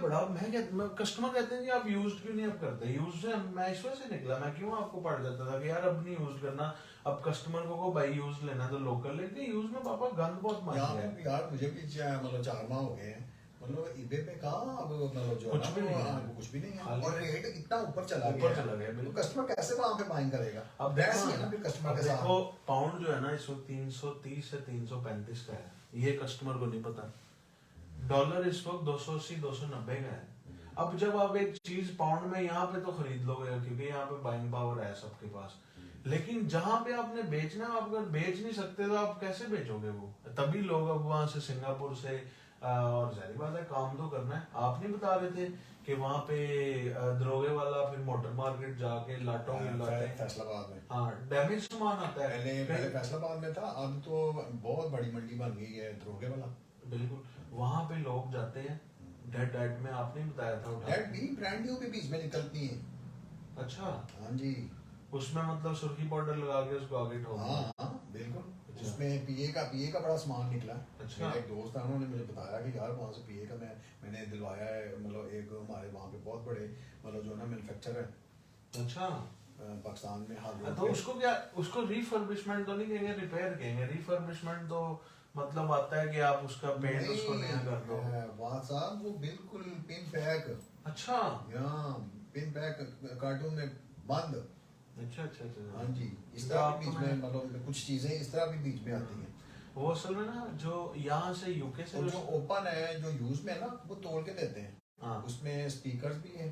कस्टमर कहते हैं कि आप यूज्ड क्यों नहीं आप करते। यूज से मैं इस वजह से निकला, मैं क्यों आपको पढ़ जाता था कि यार अब नहीं यूज करना, अब कस्टमर को भाई यूज लेना तो लोकल लेके यूज में पापा गंद बहुत मार है यार। मुझे भी मतलब 4 माह हो गए हैं, मतलब ईबे पे कहाँ अब मतलब जो कुछ भी नहीं है, कुछ भी नहीं है, और रेट इतना ऊपर चला गया तो कस्टमर कैसे वहां पे बाइंग करेगा। अब बहस ही है ना फिर कस्टमर के साथ। देखो पाउंड जो है ना इस वक्त 330 से 335 का है, ये कस्टमर को नहीं पता। डॉलर इस वक्त 280-290 का है। अब जब आप एक चीज पाउंड में यहाँ पे तो खरीद लोगे क्योंकि यहाँ पे बाइंग पावर है सबके पास, लेकिन जहां पे आपने बेचना, आप अगर बेच नहीं सकते तो आप कैसे बेचोगे वो। तभी लोग अब वहां से सिंगापुर से और जाहिर बात है काम तो करना है। आप नहीं बता रहे थे कि वहां पे दरोगे वाला फिर मोटर मार्केट जाके लाटों की लाटे फैसलाबाद में हाँ डैमेज सामान आता है। पहले फैसलाबाद में था, अब तो बहुत बड़ी मंडी बन गई है दरोगे वाला। बिल्कुल, वहां पे लोग जाते हैं डेड में, आपने बताया था डेड भी ब्रांड न्यू भी बीच में निकलती है। अच्छा हाँ जी, उसमें मतलब सुर्खी पाउडर लगा के उसको आगे ठोक। हाँ बिल्कुल। उसमें पीए का बड़ा सामान निकला। अच्छा। मेरा एक दोस्त था, उन्होंने मुझे बताया कि यार वहाँ से पीए का मैंने दिलवाया है, मतलब एक हमारे वहाँ पे बहुत बड़े मतलब जो ना मैन्युफैक्चरर है। अच्छा पाकिस्तान में हाल तो उसको क्या, उसको रिफर्बिशमेंट तो नहीं कहेंगे, रिपेयर कहेंगे। रिफर्बिशमेंट तो मतलब आता है कि आप उसका पेंट उसको नया कर दो। वाह साहब, वो बिल्कुल पिन पैक। अच्छा यहाँ पिन पैक कार्टून में बंद। अच्छा अच्छा अच्छा हाँ जी, इस तरह भी बीच में मतलब कुछ चीजें इस तरह भी बीच में आती हैं। वो असल में ना जो यहाँ से यूके से जो ओपन है, जो यूज में है ना, वो तोड़ के देते हैं। हाँ। उसमें स्पीकर्स भी हैं,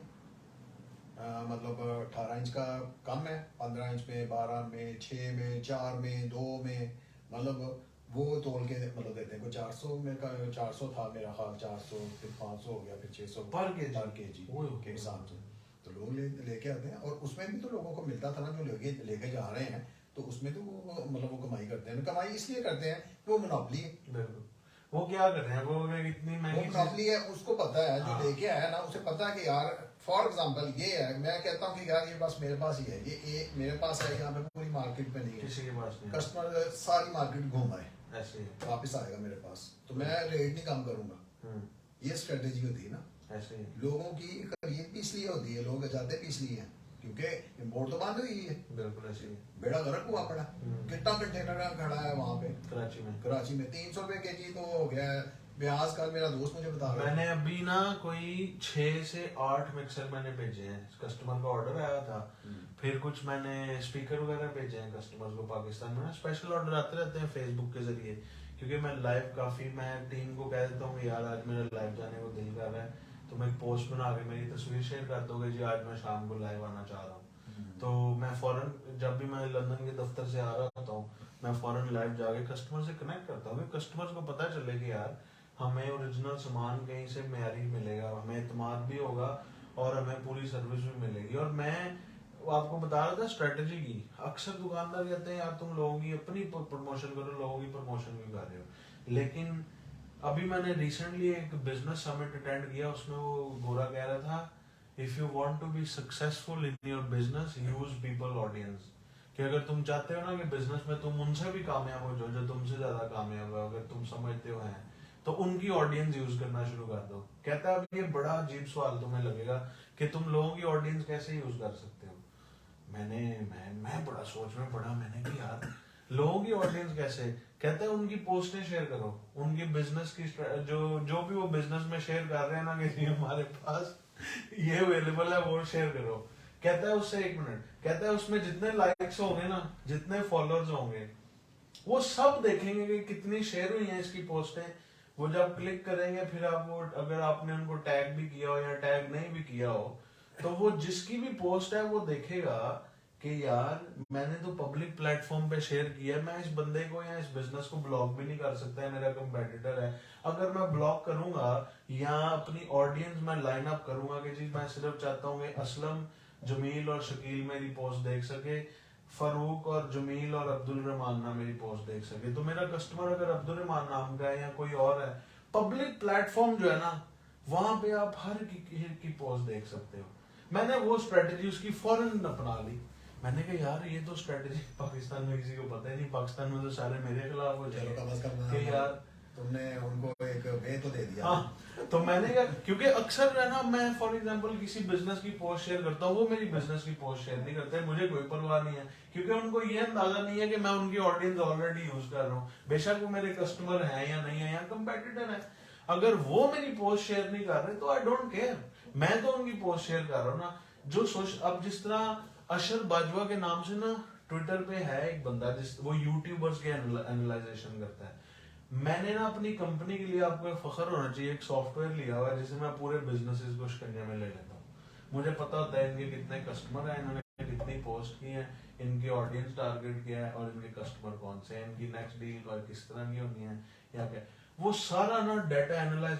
मतलब 18 इंच का कम है, 15 इंच में, 12 में, 6 में, 4 में, 2 में, मतलब वो तोड़ के मतलब देते हैं। कोई 400 में का 400 था मेरा ख्याल, 400 फिर 500 हो गया, फिर 600 पर केजी के हिसाब से तो लोग लेके आते हैं। और उसमें भी तो लोगों को मिलता था ना, जो लेके जा रहे हैं, तो उसमें तो वो मतलब वो कमाई करते हैं। कमाई इसलिए करते हैं कि वो मोनोपोली है। बिल्कुल, वो क्या कर रहे हैं, वो इतनी महंगी मोनोपोली है, उसको पता है। जो लेके आया ना, उसे पता है कि यार फॉर एग्जांपल ये है, मैं कहता हूँ कि यार ये बस मेरे पास ही है, ये मेरे पास है, यहाँ पे पूरी मार्केट में नहीं है, किसी के पास नहीं। कस्टमर सारी मार्केट घूम आए, ऐसे ही वापस आएगा मेरे पास, तो मैं रेट नहीं कम करूंगा। ये स्ट्रेटेजी होती है ना। ऐसे ही लोगों की खरीद भी इसलिए होती है, लोग जाते भी इसलिए हैं क्योंकि इम्पोर्ट तो बंद हुई है। बिल्कुल ऐसे ही बेड़ा गर्क हुआ पड़ा। कितना कंटेनर खड़ा है वहाँ पे कराची में 300 रुपए केजी तो हो गया है। ब्याज का मेरा दोस्त मुझे बता रहा है, मैंने अभी ना कोई 6 से 8 मिक्सर मैंने भेजे हैं, कस्टमर का ऑर्डर आया था। फिर कुछ मैंने स्पीकर वगैरह भेजे हैं कस्टमर्स को। पाकिस्तान में स्पेशल ऑर्डर आते रहते हैं फेसबुक के जरिए, क्योंकि मैं लाइव काफी मैं टीम को कह देता हूँ यार आज मेरा लाइव जाने को दिल कर रहा है, तुम एक पोस्ट बना के मेरी तस्वीर शेयर कर दोगे जी आज मैं शाम को लाइव आना चाह रहा हूँ, तो मैं फौरन जब भी मैं लंदन के दफ्तर से आ रहा होता हूँ मैं फौरन लाइव जाके कस्टमर से कनेक्ट करता हूँ, कस्टमर्स को पता चले कि यार हमें ओरिजिनल सामान कहीं से मेयारी मिलेगा, हमें इत्मीनान भी होगा और हमें पूरी सर्विस भी मिलेगी। और मैं आपको बता रहा था स्ट्रेटजी की, अक्सर दुकानदार कहते हैं यार तुम लोगों की अपनी प्रमोशन करो, लोगों की प्रमोशन भी कर रहे हो। लेकिन अभी मैंने रिसेंटली एक बिजनेस समिट अटेंड किया, उसमें वो गोरा कह रहा था if you want to be successful in your business use people audience, कि अगर तुम चाहते हो ना कि बिजनेस में तुम उनसे भी कामयाब हो जाओ जो तुमसे ज्यादा कामयाब है, अगर तुम समझते हो हैं तो उनकी ऑडियंस यूज करना शुरू कर दो। कहता है अब ये बड़ा अजीब सवाल तुम्हें लगेगा कि तुम लोगों की ऑडियंस कैसे यूज कर सकते हो। मैं बड़ा सोच में पड़ा, मैंने कि यार लोगों की ऑडियंस कैसे, कहते हैं उनकी पोस्टें शेयर करो, उनकी बिजनेस की जो भी वो बिजनेस में शेयर कर रहे हैं ना कि हमारे पास ये अवेलेबल है वो शेयर करो। कहता है उससे 1 मिनट, कहता है उसमें जितने लाइक्स होंगे ना, जितने फॉलोअर्स होंगे, वो सब देखेंगे कि कितनी शेयर हुई है इसकी पोस्टें। वो जब क्लिक करेंगे फिर आप वो अगर आपने उनको टैग भी किया हो या टैग नहीं भी किया हो तो वो जिसकी भी पोस्ट है वो देखेगा कि यार मैंने तो पब्लिक प्लेटफॉर्म पे शेयर किया है, मैं इस बंदे को या इस बिजनेस को ब्लॉक भी नहीं कर सकता है, मेरा कंपेटिटर है। अगर मैं ब्लॉक करूंगा या अपनी ऑडियंस में लाइन अप करूंगा कि जी मैं सिर्फ चाहता हूँ कि असलम, जमील और शकील मेरी पोस्ट देख सके, फरूक और जमील और अब्दुल रहमान ना मेरी पोस्ट देख सके, तो मेरा कस्टमर अगर अब्दुल रहमान नाम का है या कोई और है, पब्लिक प्लेटफॉर्म जो है ना वहां पे आप हर की पोस्ट देख सकते हो। मैंने वो स्ट्रेटेजी उसकी फौरन अपना ली। मैंने कहा यार ये तो स्ट्रेटेजी पाकिस्तान में किसी को पता ही नहीं, पाकिस्तान में तो सारे मेरे खिलाफ हो जाएंगे कि यार तुमने उनको एक वे तो दे दिया। हाँ, तो मैंने कहा क्योंकि अक्सर है ना मैं फॉर एग्जांपल किसी बिजनेस की पोस्ट शेयर करता हूँ, वो मेरी बिजनेस की पोस्ट शेयर नहीं करते, मुझे कोई परवाह नहीं है क्योंकि उनको ये अंदाजा नहीं है कि मैं उनकी ऑडियंस ऑलरेडी यूज कर रहा हूँ, बेशक वो मेरे कस्टमर है या नहीं है या कंपेटिटर है। अगर वो मेरी पोस्ट शेयर नहीं कर रहे तो आई डोंट केयर, मैं तो उनकी पोस्ट शेयर कर रहा हूँ ना। जो अब जिस तरह अशर बाजवा के नाम से ना ट्विटर पे है एक बंदा जिस वो यूट्यूबर्स के एनालाइजेशन करता है। मैंने ना अपनी कंपनी के लिए, आपको फखर होना चाहिए, एक सॉफ्टवेयर लिया हुआ है जिसे मैं पूरे बिजनेसेस को शिकंजे में ले लेता हूँ। मुझे पता होता है इनके कितने कस्टमर हैं, इन्होंने कितनी पोस्ट की है, इनकी ऑडियंस टारगेट क्या है और इनके कस्टमर कौन से हैं, इनकी नेक्स्ट डील और किस तरह की होनी है या क्या। वो सारा ना डाटा एनालाइज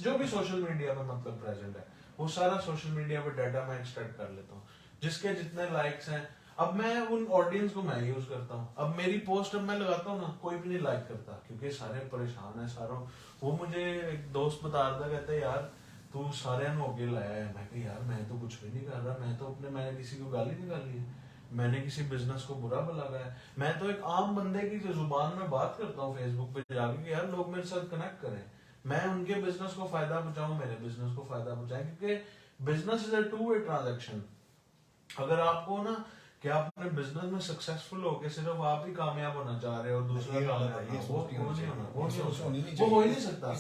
जो भी सोशल मीडिया में मतलब प्रेजेंट है वो सारा सोशल मीडिया पे डाटा मैं एक्सट्रैक्ट कर लेता हूँ, जिसके जितने लाइक्स हैं। अब मैं उन ऑडियंस को मैं यूज करता हूँ। अब मेरी पोस्ट अब मैं लगाता हूँ ना कोई भी नहीं लाइक करता क्योंकि सारे परेशान है सारों। वो मुझे एक दोस्त बता रहा था, कहते यार तू सारे अगे लाया है। मैं कहा यार मैं तो कुछ भी नहीं कर रहा, मैं तो अपने मैंने किसी को गाली निकाली है, मैंने किसी बिजनेस को बुरा भला है, मैं तो एक आम बंदे की जो जुबान में बात करता हूँ फेसबुक पे जाके कि यार लोग मेरे साथ कनेक्ट करें, मैं उनके बिजनेस को फायदा पहुंचाऊं, मेरे बिजनेस को फायदा पहुंचाएं, क्योंकि business is a two way transaction. अगर आपको ना कि आप अपने बिजनेस में सक्सेसफुल हो के सिर्फ आप ही कामयाब होना चाह रहे हो और दूसरा कामयाब, वो हो ही नहीं सकता।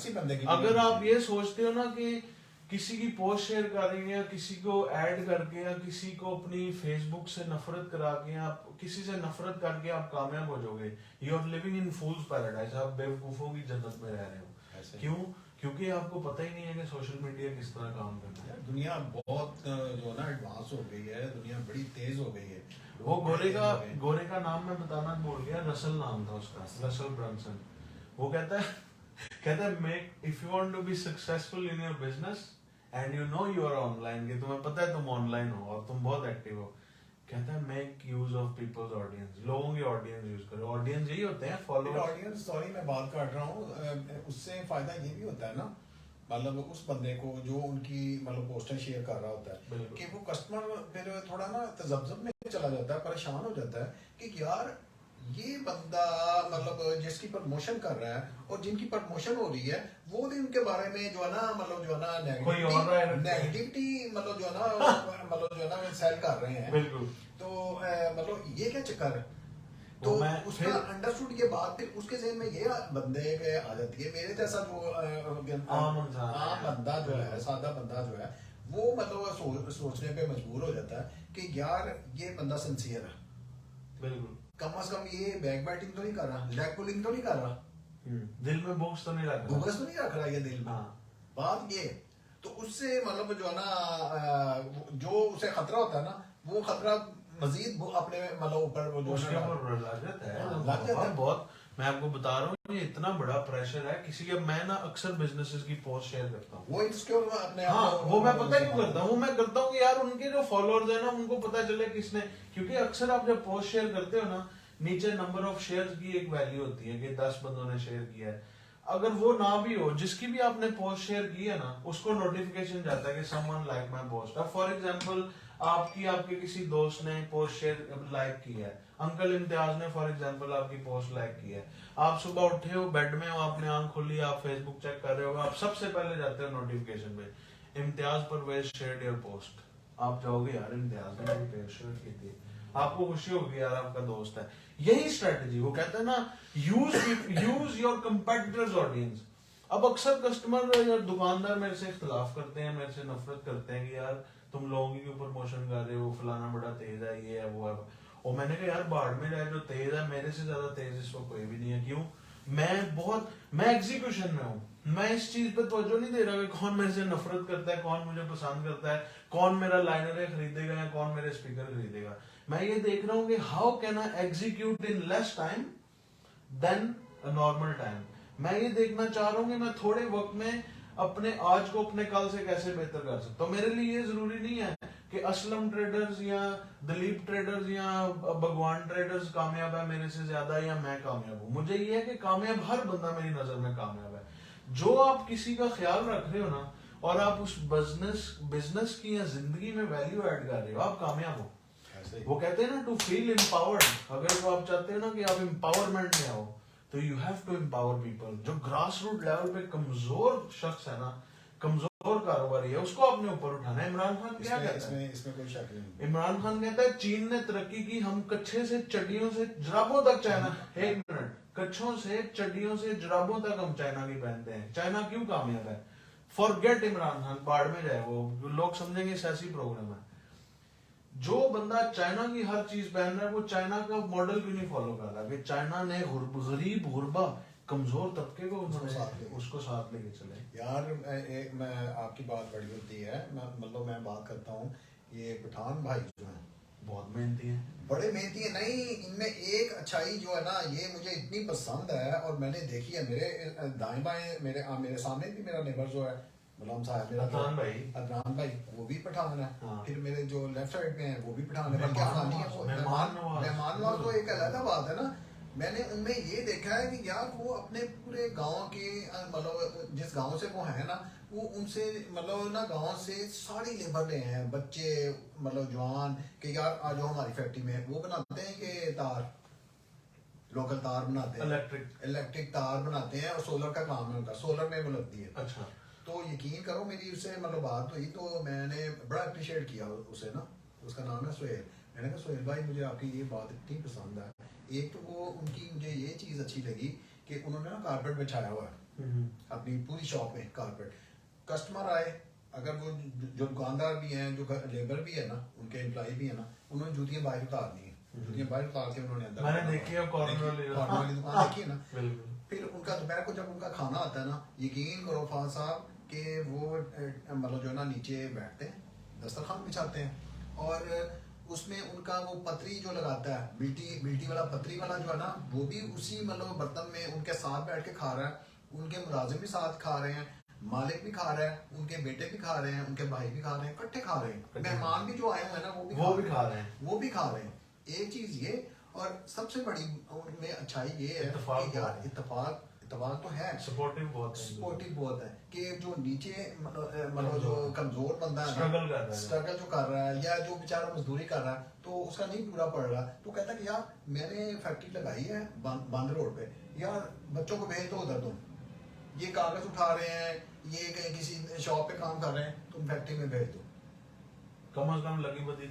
अगर आप ये सोचते हो ना कि किसी की पोस्ट शेयर करेंगे या किसी को ऐड करके या किसी को अपनी फेसबुक से नफरत करा के, आप किसी से नफरत करके आप कामयाब हो जाओगे, you are living in fools paradise, आप बेवकूफों की जन्नत में रह रहे हो। क्यों? क्योंकि आपको पता ही नहीं है कि सोशल मीडिया किस तरह काम करता है। दुनिया बहुत जो ना एडवांस हो गई है, दुनिया बड़ी तेज हो गई है। वो गोरे का नाम मैं बताना भूल गया, रसल नाम था उसका, रसल ब्रंसन। वो कहता है make if you want to be successful in your business and you know you are online, कि तुम्हें पता है तुम ऑनलाइन हो और तुम बहुत एक्टिव हो, कहता है make use of people's audience, लोगों की ऑडियंस यूज करो। ऑडियंस यही होते हैं फॉलोअर्स। ऑडियंस, सॉरी मैं बात काट रहा हूँ, उससे फायदा ये भी होता है ना, मतलब उस बंदे को जो उनकी मतलब पोस्टर शेयर कर रहा होता है कि वो कस्टमर फिर थोड़ा ना तजब्जुब में चला जाता है, परेशान हो जाता है कि यार ये बंदा मतलब जिसकी प्रमोशन कर रहा है और जिनकी प्रमोशन हो रही है वो भी उनके बारे में जो है ना नेगेटिविटी मतलब जो है ना सेल कर रहे हैं। बिल्कुल। तो मतलब ये क्या चक्कर है? तो उसका अंडरस्टूड ये बात, फिर उसके ज़हन में ये बंदे के आ जाती है, मेरे जैसा जो आम बंदा जो है, सादा बंदा जो है, वो मतलब सोचने पे मजबूर हो जाता है कि यार ये बंदा सिंसियर है, बिल्कुल, कम से कम ये बैक बैटिंग तो नहीं कर रहा, लेग पुलिंग तो नहीं कर रहा, दिल में बुग्स तो नहीं रख रहा, बुग्स तो नहीं रख रहा ये दिल में। बात ये तो उससे मतलब जो है ना जो उसे खतरा होता है ना, वो खतरा मजीद वो अपने मतलब ऊपर वो जो उसके है ना ऊपर लग जाता है, लग जाता है। बहुत। मैं आपको बता रहा हूँ, ये इतना बड़ा प्रेशर है किसी के। मैं ना अक्सर बिजनेसेस की पोस्ट शेयर करता हूँ। वो इंसिक्योर अपने हाँ, आप वो मैं पता क्यों करता हूँ, वो मैं करता हूँ कि यार उनके जो फॉलोअर्स है ना उनको पता चले किसने। क्योंकि अक्सर आप जब पोस्ट शेयर करते हो ना, नीचे नंबर ऑफ शेयर्स की एक वैल्यू होती है कि 10 बंदों ने शेयर किया है। अगर वो ना भी हो, जिसकी भी आपने पोस्ट शेयर की है ना, उसको नोटिफिकेशन जाता है कि समवन लाइक माय पोस्ट। अब फॉर एग्जांपल आपकी आपके किसी दोस्त ने पोस्ट शेयर लाइक की है, अंकल इम्तियाज ने फॉर एग्जांपल आपकी पोस्ट लाइक की है। आप सुबह उठे हो, बेड में हो, आपने आंख खोली, आप फेसबुक चेक कर रहे हो, आप सबसे पहले जाते हो नोटिफिकेशन पे, Imtiaz Parvez shared your post. आप जाओगे, यार इम्तियाज ने मेरी पोस्ट शेयर की थी, आपको खुशी होगी, यार आपका दोस्त है। यही स्ट्रेटजी, वो कहते हैं ना, यूज योर कंपेटिटर्स ऑडियंस। अब अक्सर कस्टमर या दुकानदार मेरे से इख्तलाफ करते हैं, मेरे से नफरत करते हैं कि यार तुम लोगों की प्रमोशन कर रहे हो, फलाना बड़ा तेज है, ये है वो है। और मैंने कहा यार बाढ़ में जाए, जो तेज है मेरे से ज्यादा तेज इसको कोई भी नहीं है। क्यों? मैं एग्जीक्यूशन में हूँ। मैं इस चीज पे तवज्जो नहीं दे रहा कि कौन मेरे से नफरत करता है, कौन मुझे पसंद करता है, कौन मेरा लाइनर खरीदेगा या कौन मेरे स्पीकर खरीदेगा। मैं ये देख रहा हूँ कि how can I execute in less time than a normal time. मैं ये देखना चाह रहा हूँ कि मैं थोड़े वक्त में अपने आज को अपने कल से कैसे बेहतर कर सकता हूँ। मेरे लिए ये जरूरी नहीं है कि असलम ट्रेडर्स या दलीप ट्रेडर्स या भगवान ट्रेडर्स कामयाब है मेरे से ज्यादा या मैं कामयाब हूँ। मुझे ये है कि कामयाब हर बंदा मेरी नजर में कामयाब है। जो आप किसी का ख्याल रख रहे हो ना, और आप उस बिजनेस की या जिंदगी में वैल्यू ऐड कर रहे हो, आप कामयाब हो। ऐसे ही। वो कहते हैं ना, टू फील एम्पावर्ड। अगर तो आप चाहते हो ना कि आप एम्पावरमेंट में आओ, तो you have to empower people. जो ग्रास रूट लेवल पे कमजोर शख्स है ना, कमजोर कारोबारी है, उसको अपने ऊपर उठाना है। इमरान खान क्या कहता है? इसमें कोई शक नहीं। इमरान खान कहता है चीन ने तरक्की की, हम कच्छे से चड्डियों से जुराबों तक चाइना, एक मिनट, कच्छों से चड्डियों से जुराबों तक हम चाइना की पहनते हैं। चाइना क्यों कामयाब है? फॉरगेट इमरान खान, बाढ़ में जाए वो, लोग समझेंगे सियासी प्रोग्राम है। जो बंदा चाइना की हर चीज पहन रहा है, वो चाइना का मॉडल क्यों नहीं फॉलो कर रहा? कि चाइना ने गरीब गुरबा कमजोर तबके को उसको साथ लेके चले। यार मैं आपकी बात बड़ी होती है, मैं बात करता हूँ, ये पठान भाई जो है बहुत मेहनती है, बड़े मेहनती है। नहीं, इनमें एक अच्छाई जो है ना, ये मुझे इतनी पसंद है और मैंने देखी है। मेरे दाएं बाएं मेरे सामने भी मेरा नेबर जो है गुलाम साहब, मेरा अदनान भाई, वो भी पठान है। हाँ। फिर मेरे जो लेफ्ट साइड में है वो भी पठान है। मेहमान नवाज तो एक अलग बात है ना। मैंने उनमें ये देखा है कि यार वो अपने पूरे गांव के मतलब जिस गांव से वो है ना, वो उनसे मतलब ना गांव से सारी लेबर ले हैं, बच्चे मतलब जवान, कि यार आज जो हमारी फैक्ट्री में वो बनाते हैं कि तार, लोकल तार बनाते हैं, इलेक्ट्रिक तार बनाते हैं, और सोलर का काम है उनका, सोलर में वो लगती है। अच्छा। तो यकीन करो मेरी उससे मतलब बात हुई तो मैंने बड़ा अप्रिशिएट किया उसे ना। उसका नाम है सुहेल। मैंने कहा सुहेल भाई, मुझे आपकी ये बात इतनी पसंद है। एक तो वो उनकी मुझे ये चीज़ अच्छी लगी कि उन्होंने ना कारपेट बिछाया हुआ है अपनी पूरी शॉप में। कारपेट, कस्टमर आए, अगर वो जो दुकानदार भी हैं, जो लेबर भी है ना, उनके एम्प्लॉय भी है ना, उन्होंने जूतियाँ बाहर उतारनी है। जूतियाँ बाहर उतार के उन्होंने अंदर, मैंने देखी है कॉर्नर वाली दुकान देखी है ना। बिल्कुल। फिर उनका दोपहर को जब उनका खाना आता है ना, यकीन करो फाज साहब कि वो मतलब जो है ना नीचे बैठते हैं, दस्तरखान बिछाते हैं, और उसमें उनका वो पतरी जो लगाता है, बिल्टी वाला पतरी वाला जो है ना, वो भी उसी मतलब बर्तन में उनके साथ बैठ के खा रहा है। उनके मुलाजिम भी साथ खा रहे हैं, मालिक भी खा रहा है, उनके बेटे भी खा रहे हैं, उनके भाई भी खा रहे हैं, इकट्ठे खा रहे हैं। मेहमान भी जो आए हुए हैं ना, वो भी खा रहे हैं। एक चीज ये, और सबसे बड़ी उनमें अच्छाई ये है कि यार इत्तेफाक तो है, सपोर्टिव बहुत है कि जो नीचे मतलब जो कमजोर बंदा है, स्ट्रगल जो कर रहा है, या जो बेचारा मजदूरी कर रहा है, तो उसका नहीं पूरा पड़ रहा, तो कहता है कि यार मैंने फैक्ट्री लगाई है बंद रोड पे, यार बच्चों को भेज दो उधर, तुम ये कागज उठा रहे हैं, ये कहीं किसी शॉप पे काम कर रहे हैं, तुम फैक्ट्री में भेज दो, कम से कम लगी बत्ती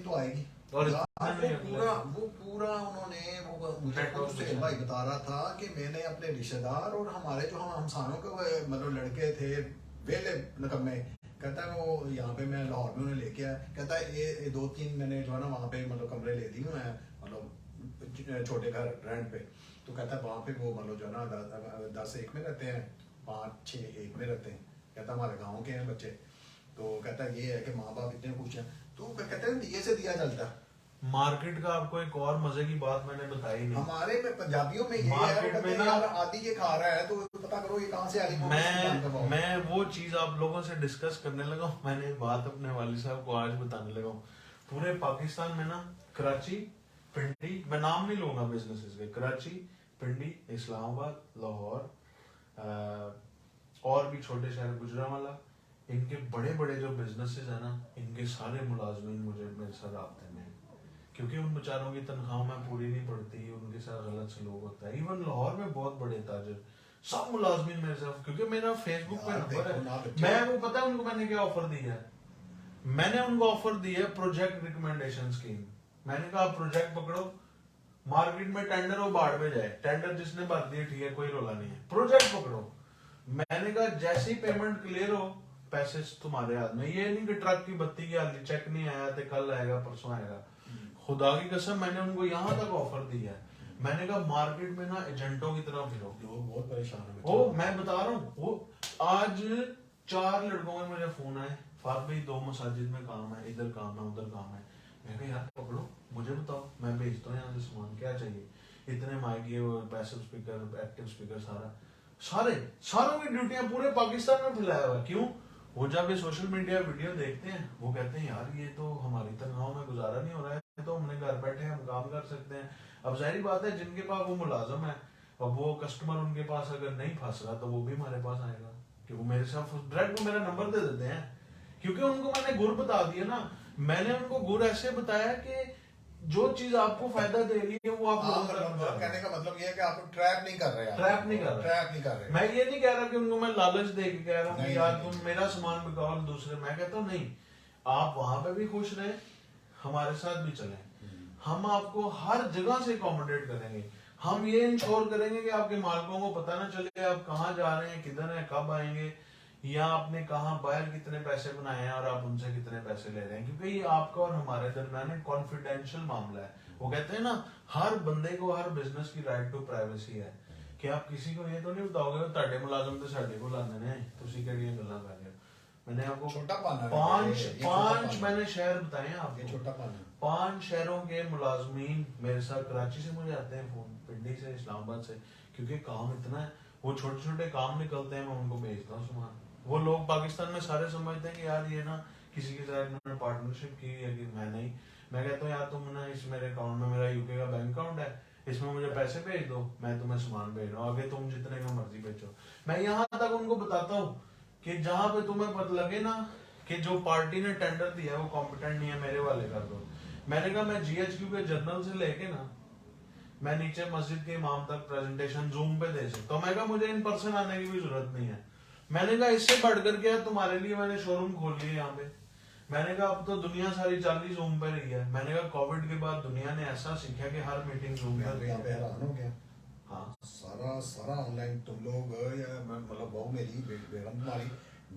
तो आएगी। और वो पूरा उन्होंने वो मुझे सुहेल भाई बता रहा था कि मैंने अपने रिश्तेदार और हमारे जो हम हमसानों के मतलब लड़के थे वेले नकम्मे, कहता है वो यहाँ पे मैं लाहौर में उन्हें लेके आया, कहता है ये 2-3 मैंने जो है ना वहाँ पे मतलब कमरे ले दिए हैं, मतलब छोटे घर रेंट पे। तो कहता है वहाँ पे वो मतलब जो है ना 10 एक में रहते हैं, 5-6 एक में रहते हैं। कहता हमारे गाँव के हैं बच्चे, तो कहता है ये है कि माँ बाप इतने खुश हैं, तो कहते हैं दिए से दिया चलता है। मार्केट का आपको एक और मजे की बात मैंने बताई नहीं। हमारे में पंजाबियों में ये मार्केट में ना आदि ये खा रहा है, तो पता करो ये कहाँ से आ रही। मैं वो चीज आप लोगों से डिस्कस करने लगा हूँ। मैंने बात अपने वाली साहब को आज बताने लगा हूँ। पूरे पाकिस्तान में ना कराची, पिंडी, मैं नाम नहीं लूंगा बिजनेसेस के, कराची, पिंडी, इस्लामाबाद, लाहौर और भी छोटे शहर गुजरांवाला, इनके बड़े बड़े जो बिजनेसेस है ना, इनके सारे मुलाजमीन मुझे मेरे साथ राब्ते में हैं। क्योंकि उन बेचारों की तनख्वाह में पूरी नहीं पड़ती, उनके साथ गलत सलूक होता है। इवन लाहौर में बहुत बड़े ताजर सब मुलाजमीन मेरे साथ, क्योंकि मेरा फेसबुक पे नंबर है। मैं वो पता है उनको मैंने क्या ऑफर दिया है? मैंने उनको ऑफर दी है प्रोजेक्ट रिकमेंडेशन स्कीम। मैंने कहा प्रोजेक्ट पकड़ो, मार्केट में टेंडर हो बाढ़ में जाए, टेंडर जिसने भर दिए ठीक है, कोई रोला नहीं है, प्रोजेक्ट पकड़ो। मैंने कहा जैसे ही पेमेंट क्लियर हो पैसे तुम्हारे हाथ में। ये नहीं कि ट्रक की बत्ती की हाल चेक नहीं आया तो कल आएगा परसों आएगा। खुदा की कसम मैंने उनको यहाँ तक ऑफर दिया है। मैंने कहा मार्केट में ना एजेंटों की तरह फिरो, लोग बहुत परेशान है। वो मैं बता रहा हूँ, वो आज 4 लड़कों में मुझे फोन आए, फात भाई 2 मसाजिद में काम है, इधर काम है उधर काम है। मैं कहा यार पकड़ो, मुझे बताओ, मैं भेजता हूँ यहाँ से सामान, क्या चाहिए? इतने माइक, ये पैसिव स्पीकर, एक्टिव स्पीकर, सारों की ड्यूटियां पूरे पाकिस्तान में फैलाया हुआ है। क्यों? वो जब ये सोशल मीडिया वीडियो देखते हैं वो कहते हैं यार ये तो हमारी तनख्वाहों में गुजारा नहीं हो रहा है, तो हमने घर बैठे हम काम कर सकते हैं। अब जाहिर बात है जिनके पास वो मुलाजम है, अब वो कस्टमर उनके पास अगर नहीं फंस रहा तो वो भी हमारे पास आएगा, कि वो मेरे साथ डायरेक्ट मेरा नंबर दे देते हैं। क्योंकि उनको मैंने गुर बता दिया ना, मैंने उनको गुर ऐसे बताया कि जो चीज आपको फायदा दे रही है वो आप कहने का मतलब ये है कि आप ट्रैप नहीं कर रहे, ट्रैप नहीं कर रहे। मैं ये नहीं कह रहा कि उनको मैं लालच दे के कह रहा हूँ कि यार तुम मेरा सामान बिकाओ दूसरे। मैं कहता हूँ नहीं, आप वहां पे भी खुश रहे, हमारे साथ भी चलें, हम आपको हर जगह से अकोमोडेट करेंगे। हम ये इंश्योर करेंगे कि आपके मालिकों को पता ना चले आप कहाँ जा रहे हैं, किधर हैं, कब आएंगे, या आपने कहाँ बाहर कितने पैसे बनाए हैं और आप उनसे कितने पैसे ले रहे हैं। क्योंकि ये आपका और हमारे दरमियान एक कॉन्फिडेंशियल मामला है। वो कहते हैं ना हर बंदे को, हर बिजनेस की राइट टू प्राइवेसी है, कि आप किसी को ये तो नहीं बताओगे ताड़े मुलाजम तो साडे को लाने ने, तुसी केड़ियां गल्लां कर रहे हो। मैंने आपको छोटा पाना पांच मैंने शहर बताए हैं आपको, छोटा पाना 5 शहरों के मुलाजमीन मेरे साथ, कराची से मुझे आते हैं फोन, पिंडी से, इस्लामाबाद से, क्योंकि काम इतना है, वो छोटे छोटे काम निकलते हैं, मैं उनको भेजता हूँ सामान। वो लोग पाकिस्तान में सारे समझते हैं कि यार ये ना किसी के साथ इन्होंने पार्टनरशिप की है, कि मैं नहीं। मैं कहता हूँ यार तुम ना इस मेरे अकाउंट में, मेरा यूके का बैंक अकाउंट है, इसमें मुझे पैसे भेज दो, मैं तुम्हें सामान भेज रहा हूँ, आगे तुम जितने का मर्जी बेचो। मैं यहाँ तक उनको बताता हूँ कि जहां पे तुम्हें पता लगे ना कि जो पार्टी ने टेंडर दिया है वो कॉम्पिटेंट नहीं है, मेरे वाले कर दो। मैंने कहा मैं जीएचक्यू के जर्नल से लेके ना मैं नीचे मस्जिद के इमाम तक प्रेजेंटेशन जूम पे दे सकता हूँ। मैं कहा मुझे इन पर्सन आने की भी जरूरत नहीं है। मैंने कहा इससे बढ़कर क्या तुम्हारे लिए मैंने शोरूम खोल लिया यहाँ पे। मैंने कहा अब तो दुनिया सारी चाली जूम पे रही है। मैंने कहा कोविड के बाद दुनिया ने ऐसा सीखा कि हर मीटिंग जूम पे। यहाँ पे हैरान हो गया, हाँ सारा ऑनलाइन। तुम लोग या मतलब वो मेरी बेगम तुम्हारी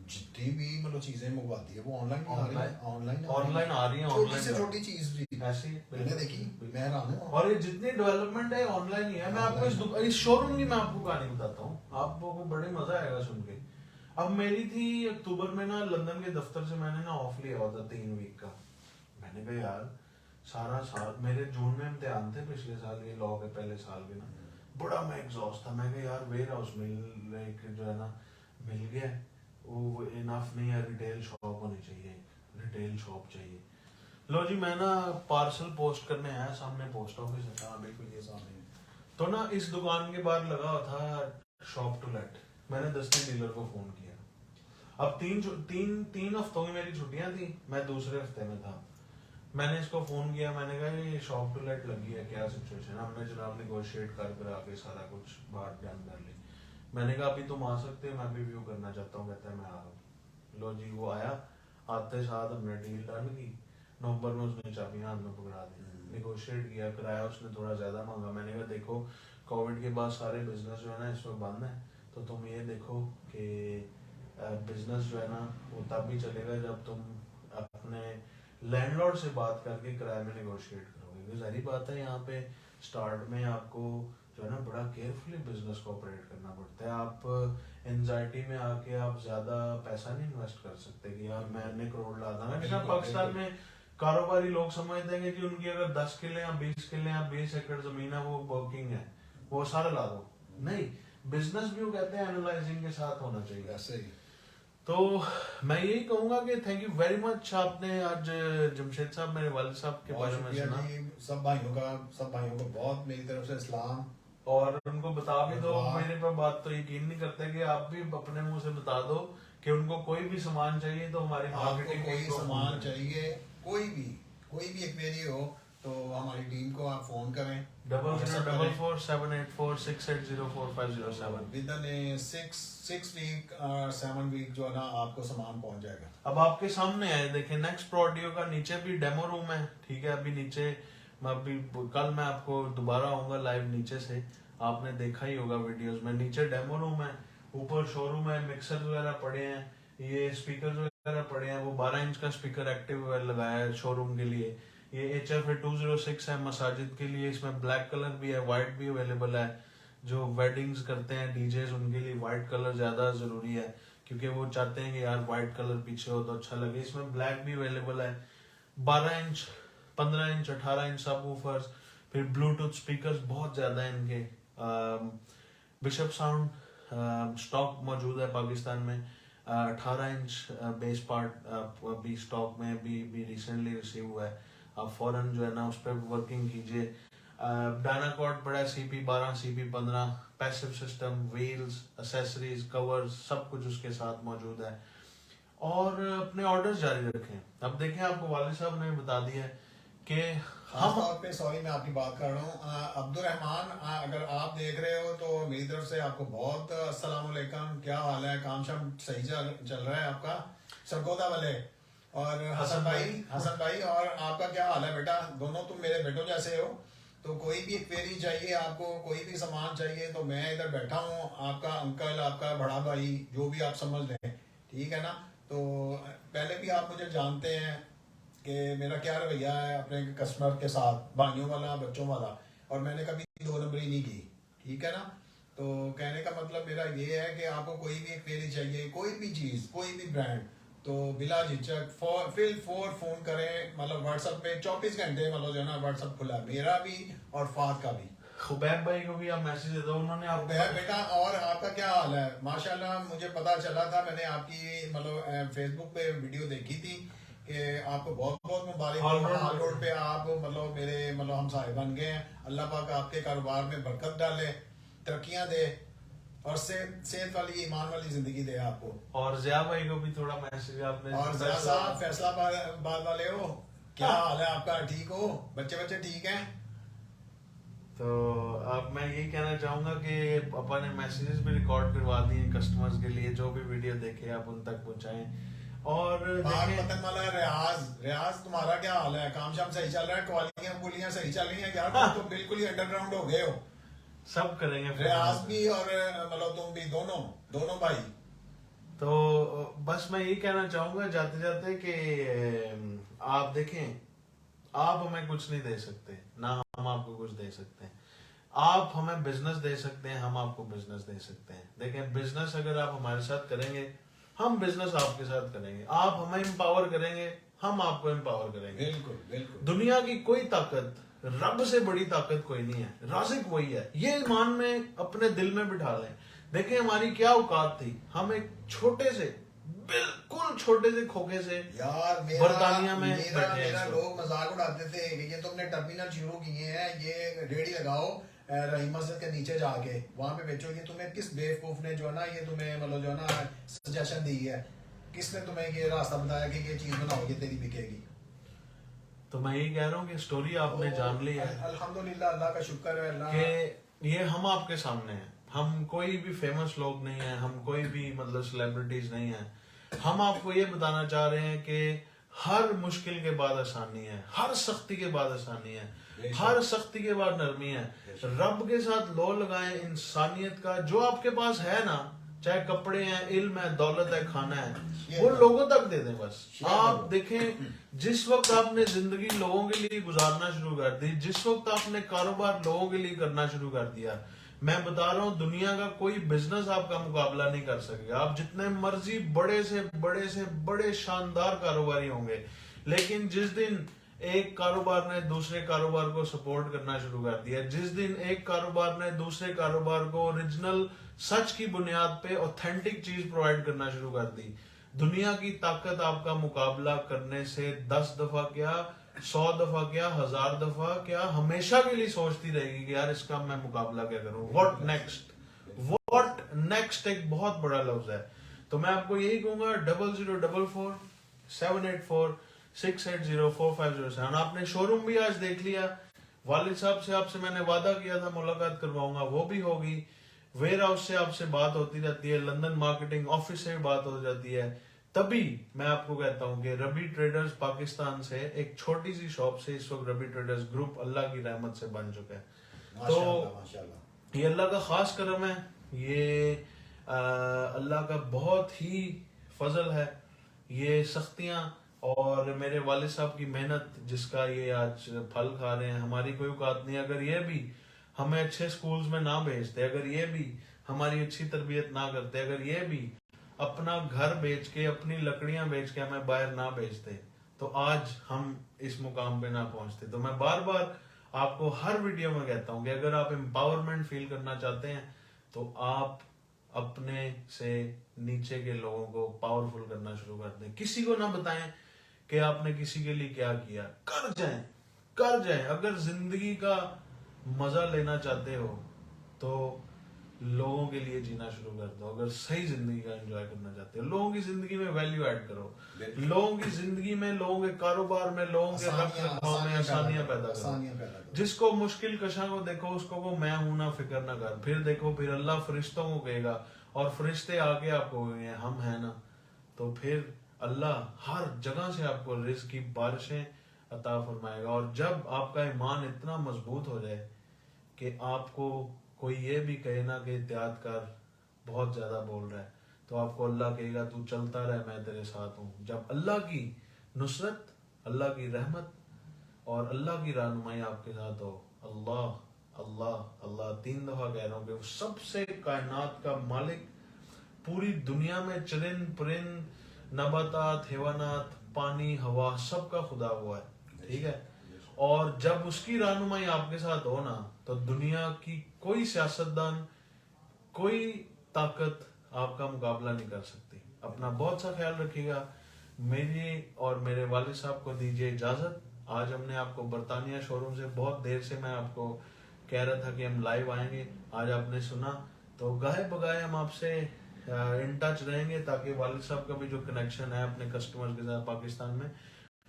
जितनी भी मतलब चीजें मंगवाती है वो ऑनलाइन आ रही है, छोटी से छोटी चीज भी ऐसी मैंने देखी, मैं हैरान हूँ। और ये जितनी डेवलपमेंट है ऑनलाइन ही है। मैं आपको इस शोरूम की मैं आपको कहानी बताता हूँ, आपको बड़े मजा आएगा सुन के। अब मेरी थी अक्टूबर में ना लंदन के दफ्तर से मैंने ना ऑफ लिया हुआ था 3 वीक का। मैंने कहा यार सारा साल मेरे जून में इम्तिहान थे पिछले साल, ये लॉ के पहले साल के ना, बड़ा मैं एग्जॉस्ट था। मैं कहा यार वेयर हाउस मिल जो है ना मिल गया, वो इनफ नहीं है, रिटेल शॉप होनी चाहिए, रिटेल शॉप चाहिए। लो जी मैं ना पार्सल पोस्ट करने आया, सामने पोस्ट ऑफिस है। हाँ बिल्कुल ये सामने। तो ना इस दुकान के बाहर लगा हुआ था शॉप टू लेट। मैंने 10 डीलर को फोन किया। अब तीन हफ्तों की मेरी छुट्टियां थी, मैं दूसरे हफ्ते में था। मैंने इसको फोन किया, मैंने कहा ये शॉप टू लेट लगी है, क्या सिचुएशन है? हमने जनाब नेगोशिएट कर आके सारा कुछ बात डन कर ली। मैंने कहा अभी तुम आ सकते हो, मैं भी व्यू करना चाहता हूँ। कहता है मैं आ रहा हूँ। लो जी वो आया, आते साथ हमने डील डन की। नवंबर में उसने चाबियां हाथ में पकड़ा दी, निगोशिएट किया, किराया उसने थोड़ा ज्यादा मांगा। मैंने कहा देखो कोविड के बाद सारे बिजनेस जो है ना इसमें बंद है, तो तुम ये देखो कि बिजनेस जो है ना वो तब भी चलेगा जब तुम अपने लैंडलॉर्ड से बात करके किराए में निगोशिएट करोगे। जाहिर बात है यहाँ पे स्टार्ट में आपको जो है ना बड़ा केयरफुली बिजनेस को ऑपरेट करना पड़ता है। आप एंजाइटी में आके आप ज्यादा पैसा नहीं इन्वेस्ट कर सकते कि यार मैंने करोड़ ला दूंगा। लेकिन पाकिस्तान में कारोबारी लोग समझते हैं कि उनकी अगर 10 किले या 20 किले या 20 एकड़ जमीन है, वो वर्किंग है, वो सारा ला दो। नहीं, बिजनेस भी वो कहते हैं एनालाइजिंग के साथ होना चाहिए। ऐसे ही तो मैं यही कहूंगा कि थैंक यू वेरी मच, आपने आज जमशेद साहब मेरे वालिद साहब के बारे में सुना। सब भाइयों को बहुत मेरी तरफ से सलाम। और उनको बता भी दो, मेरे पर बात तो यकीन नहीं करते कि आप भी अपने मुंह से बता दो कि उनको कोई भी सामान चाहिए तो हमारी मार्केटिंग, कोई सामान चाहिए, कोई भी एक्वेरी हो तो हमारी टीम को आप फोन करें 00447846804507। विद इन 6 वीक 7 वीक जो है ना आपको सामान पहुंच जाएगा। अब आपके सामने है, देखें नेक्स्ट प्रोडियो का नीचे भी डेमो रूम है, ठीक है। अभी नीचे कल मैं आपको दोबारा आऊंगा लाइव नीचे से, आपने देखा ही होगा वीडियोस में। नीचे डेमो रूम है, ऊपर शोरूम है, मिक्सर वगैरह पड़े हैं, ये स्पीकर वगैरह पड़े हैं। वो 12 इंच का स्पीकर एक्टिव लगाया है शोरूम के लिए। ये HF 206 है मसाजिद के लिए, इसमें ब्लैक कलर भी है, व्हाइट भी अवेलेबल है। जो वेडिंग्स करते हैं डीजेस, उनके लिए व्हाइट कलर ज्यादा जरूरी है, क्योंकि वो चाहते हैं कि यार व्हाइट कलर पीछे हो तो अच्छा लगे। इसमें ब्लैक भी अवेलेबल है। 12 इंच, 15 इंच, 18 इंच सबवूफर्स, फिर ब्लूटूथ स्पीकर्स बहुत ज्यादा है इनके। बिशप साउंड स्टॉक मौजूद है पाकिस्तान में। 18 इंच बेस पार्ट भी स्टॉक में भी रिसेंटली रिसीव हुआ है। आप फौरन जो है ना उस पर वर्किंग कीजिए। डायनाकॉर्ड बड़ा CP12, CP15, passive system, wheels, accessories, covers, सब कुछ उसके साथ मौजूद है। और अपने ऑर्डर्स जारी रखें। अब देखें, आपको वालिद साहब ने बता दिया है कि हम पे, सॉरी मैं आपकी बात कर रहा हूँ अब्दुल रहमान, अगर आप देख रहे हो तो मेरी तरफ से आपको बहुत अस्सलाम वालेकुम। क्या हाल है? काम शाम सही चल रहा है आपका? सरगोदा वाले और हसन भाई और आपका क्या हाल है बेटा? दोनों तुम मेरे बेटों जैसे हो। तो कोई भी क्वेरी चाहिए आपको, कोई भी सामान चाहिए तो मैं इधर बैठा हूँ, आपका अंकल, आपका बड़ा भाई, जो भी आप समझ लें, ठीक है ना। तो पहले भी आप मुझे जानते हैं कि मेरा क्या रवैया है अपने कस्टमर के साथ, भाइयों वाला, बच्चों वाला, और मैंने कभी 2 नंबरी नहीं की, ठीक है ना। तो कहने का मतलब मेरा ये है कि आपको कोई भी क्वेरी चाहिए, कोई भी चीज़, कोई भी ब्रांड, तो बिला झिझक फोन करें। मतलब व्हाट्सएप पे 24 घंटे मतलब जो है ना व्हाट्सएप खुला है, मेरा भी और फाद का भी। खुबैब भाई को भी आप मैसेज दे दो, उन्होंने आप बेटा। और आपका क्या हाल है? माशाल्लाह मुझे पता चला था, मैंने आपकी मतलब फेसबुक पे वीडियो देखी थी कि आपको बहुत बहुत मुबारक। हॉल रोड पे आप मतलब मेरे मतलब हमसाए बन गए हैं। अल्लाह पाक आपके कारोबार में बरकत डाले, तरक्कियां दे और सेहत वाली, ईमान वाली जिंदगी दे आपको। और जिया भाई को भी थोड़ा मैसेज आपने। और जिया साहब फैसलाबाद वाले हो, क्या हाल है आपका? ठीक हो? बच्चे ठीक हैं? तो अब मैं यही कहना चाहूंगा कि अपन ने मैसेजेस भी रिकॉर्ड करवा दिए कस्टमर्स के लिए, जो भी वीडियो देखे आप उन तक पहुंचाएं। और पतन वाला रियाज तुम्हारा क्या हाल है? काम शाम सही चल रहा है? क्वालिटियां सही चल रही हैं यार? तुम तो बिल्कुल ही अंडरग्राउंड हो गए हो। सब करेंगे रियाज भी और मतलब तुम भी, दोनों भाई। तो बस मैं यही कहना चाहूंगा जाते जाते कि आप देखें, आप हमें कुछ नहीं दे सकते, ना हम आपको कुछ दे सकते हैं। आप हमें बिजनेस दे सकते हैं, हम आपको बिजनेस दे सकते हैं। देखें, बिजनेस अगर आप हमारे साथ करेंगे, हम बिजनेस आपके साथ करेंगे। आप हमें एम्पावर करेंगे, हम आपको एम्पावर करेंगे। बिल्कुल। दुनिया की कोई ताकत, रब से बड़ी ताकत कोई नहीं है, राज़िक वही है। ये ईमान में अपने दिल में बिठा लें। देखें हमारी क्या औकात थी, हम एक छोटे से, बिल्कुल छोटे से खोखे से यार बरतानिया में मेरा लोग मजाक उड़ाते थे कि ये तुमने टर्मिनल शुरू किए हैं, ये रेडी लगाओ रहीम मस्जिद के नीचे जाके वहां पे बेचो। ये तुम्हें किस बेवकूफ ने जो है ना ये तुम्हें मतलब जो है ना सजेशन दी है? किसने तुम्हें ये रास्ता बताया कि ये चीज बनाओ, ये तेरी बिकेगी? तो मैं यही कह रहा हूँ कि स्टोरी आपने जान ली है। अल्हम्दुलिल्लाह, अल्लाह का शुक्र है अल्लाह कि ये हम आपके सामने हैं। हम कोई भी फेमस लोग नहीं है, हम कोई भी मतलब सेलिब्रिटीज नहीं है। हम आपको ये बताना चाह रहे हैं कि हर मुश्किल के बाद आसानी है, हर सख्ती के बाद आसानी है, हर सख्ती के बाद नरमी है। रब के साथ लो लगाएं, इंसानियत का जो आपके पास है ना चाहे कपड़े हैं, इल्म है, दौलत है, खाना है, शेयर वो करो। लोगों तक दे दें बस। शेयर आप करो। देखें, जिस वक्त आपने जिंदगी लोगों के लिए गुजारना शुरू कर दी, जिस वक्त आपने कारोबार लोगों के लिए करना शुरू कर दिया, मैं बता रहा हूं दुनिया का कोई बिजनेस आपका मुकाबला नहीं कर सकेगा। आप जितने मर्जी बड़े से बड़े शानदार कारोबारी होंगे, लेकिन जिस दिन एक कारोबार ने दूसरे कारोबार को सपोर्ट करना शुरू कर दिया, जिस दिन एक कारोबार ने दूसरे कारोबार को ओरिजिनल सच की बुनियाद पे ऑथेंटिक चीज प्रोवाइड करना शुरू कर दी, दुनिया की ताकत आपका मुकाबला करने से 10 दफा क्या, 100 दफा क्या, 1000 दफा क्या, हमेशा के लिए सोचती रहेगी कि यार इसका मैं मुकाबला क्या करूं, व्हाट नेक्स्ट। व्हाट नेक्स्ट एक बहुत बड़ा लफ्ज है। तो मैं आपको यही कहूंगा 0044-784-680-4507। आपने शोरूम भी आज देख लिया, वालिद साहब से आपसे मैंने वादा किया था मुलाकात करवाऊंगा, वो भी होगी। वेयर हाउस से आपसे बात होती रहती है, लंदन मार्केटिंग ऑफिस से भी बात हो जाती है। तभी मैं आपको कहता हूं कि रबी ट्रेडर्स पाकिस्तान से एक छोटी सी शॉप से इस वक्त रबी ट्रेडर्स ग्रुप अल्लाह की रहमत से बन चुका है। तो माशाल्लाह ये अल्लाह का खास करम है, ये अल्लाह का बहुत ही फजल है। ये सख्तियां और मेरे वालिद साहब की मेहनत जिसका ये आज फल खा रहे हैं, हमारी कोई औकात नहीं। अगर ये भी हमें अच्छे स्कूल्स में ना भेजते, अगर ये भी हमारी अच्छी तरबियत ना करते, अगर ये भी अपना घर बेच के, अपनी लकड़ियां बेच के हमें बाहर ना भेजते, तो आज हम इस मुकाम पे ना पहुंचते। तो मैं बार बार आपको हर वीडियो में कहता हूं कि अगर आप एम्पावरमेंट फील करना चाहते हैं तो आप अपने से नीचे के लोगों को पावरफुल करना शुरू कर दें। किसी को ना बताएं कि आपने किसी के लिए क्या किया, कर जाएं, कर जाएं। अगर जिंदगी का मजा लेना चाहते हो तो लोगों के लिए जीना शुरू कर दो। अगर सही जिंदगी का एंजॉय करना चाहते हो, लोगों की जिंदगी में वैल्यू ऐड करो, लोगों की जिंदगी में, लोगों के कारोबार में, लोगों के रख रखाव में आसानियां पैदा करो। जिसको मुश्किल कशा को देखो, उसको वो मैं हूं ना, फिक्र ना कर। फिर देखो, फिर अल्लाह फरिश्तों को कहेगा और फरिश्ते आके आपको कहेंगे हम है ना। तो फिर अल्लाह हर जगह से आपको रिज़्क की बारिशें अता फरमाएगा। और जब आपका ईमान इतना मजबूत हो जाए कि आपको कोई ये भी कहे ना कि एहतियात कर, बहुत ज्यादा बोल रहा है, तो आपको अल्लाह कहेगा तू चलता रह, मैं तेरे साथ हूँ। जब अल्लाह की नुसरत, अल्लाह की रहमत और अल्लाह की रहनुमाई आपके साथ हो, अल्लाह अल्लाह अल्लाह 3 दफा कह रहा हूँ कि वो सबसे कायनात का मालिक, पूरी दुनिया में चरिंद परिंद, नबातात, हैवानात, पानी, हवा, सबका खुदा हुआ है, ठीक है। और जब उसकी रहनुमाई आपके साथ हो ना, तो दुनिया की कोई सियासतदान, कोई ताकत आपका मुकाबला नहीं कर सकती। अपना बहुत सा ख्याल रखिएगा। मेरी और मेरे वालिद साहब को दीजिए इजाजत। आज हमने आपको बरतानिया शोरूम से, बहुत देर से मैं आपको कह रहा था कि हम लाइव आएंगे, आज आपने सुना। तो गाहे बगाए हम आपसे इन टच रहेंगे, ताकि वालिद साहब का भी जो कनेक्शन है अपने कस्टमर के साथ पाकिस्तान में,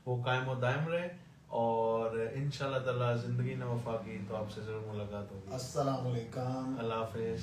वो कायम व दायम रहे। और इंशाल्लाह ताला जिंदगी ने वफा की तो आपसे जरूर मुलाकात होगी। अस्सलाम वालेकुम। अल्लाह हाफिज।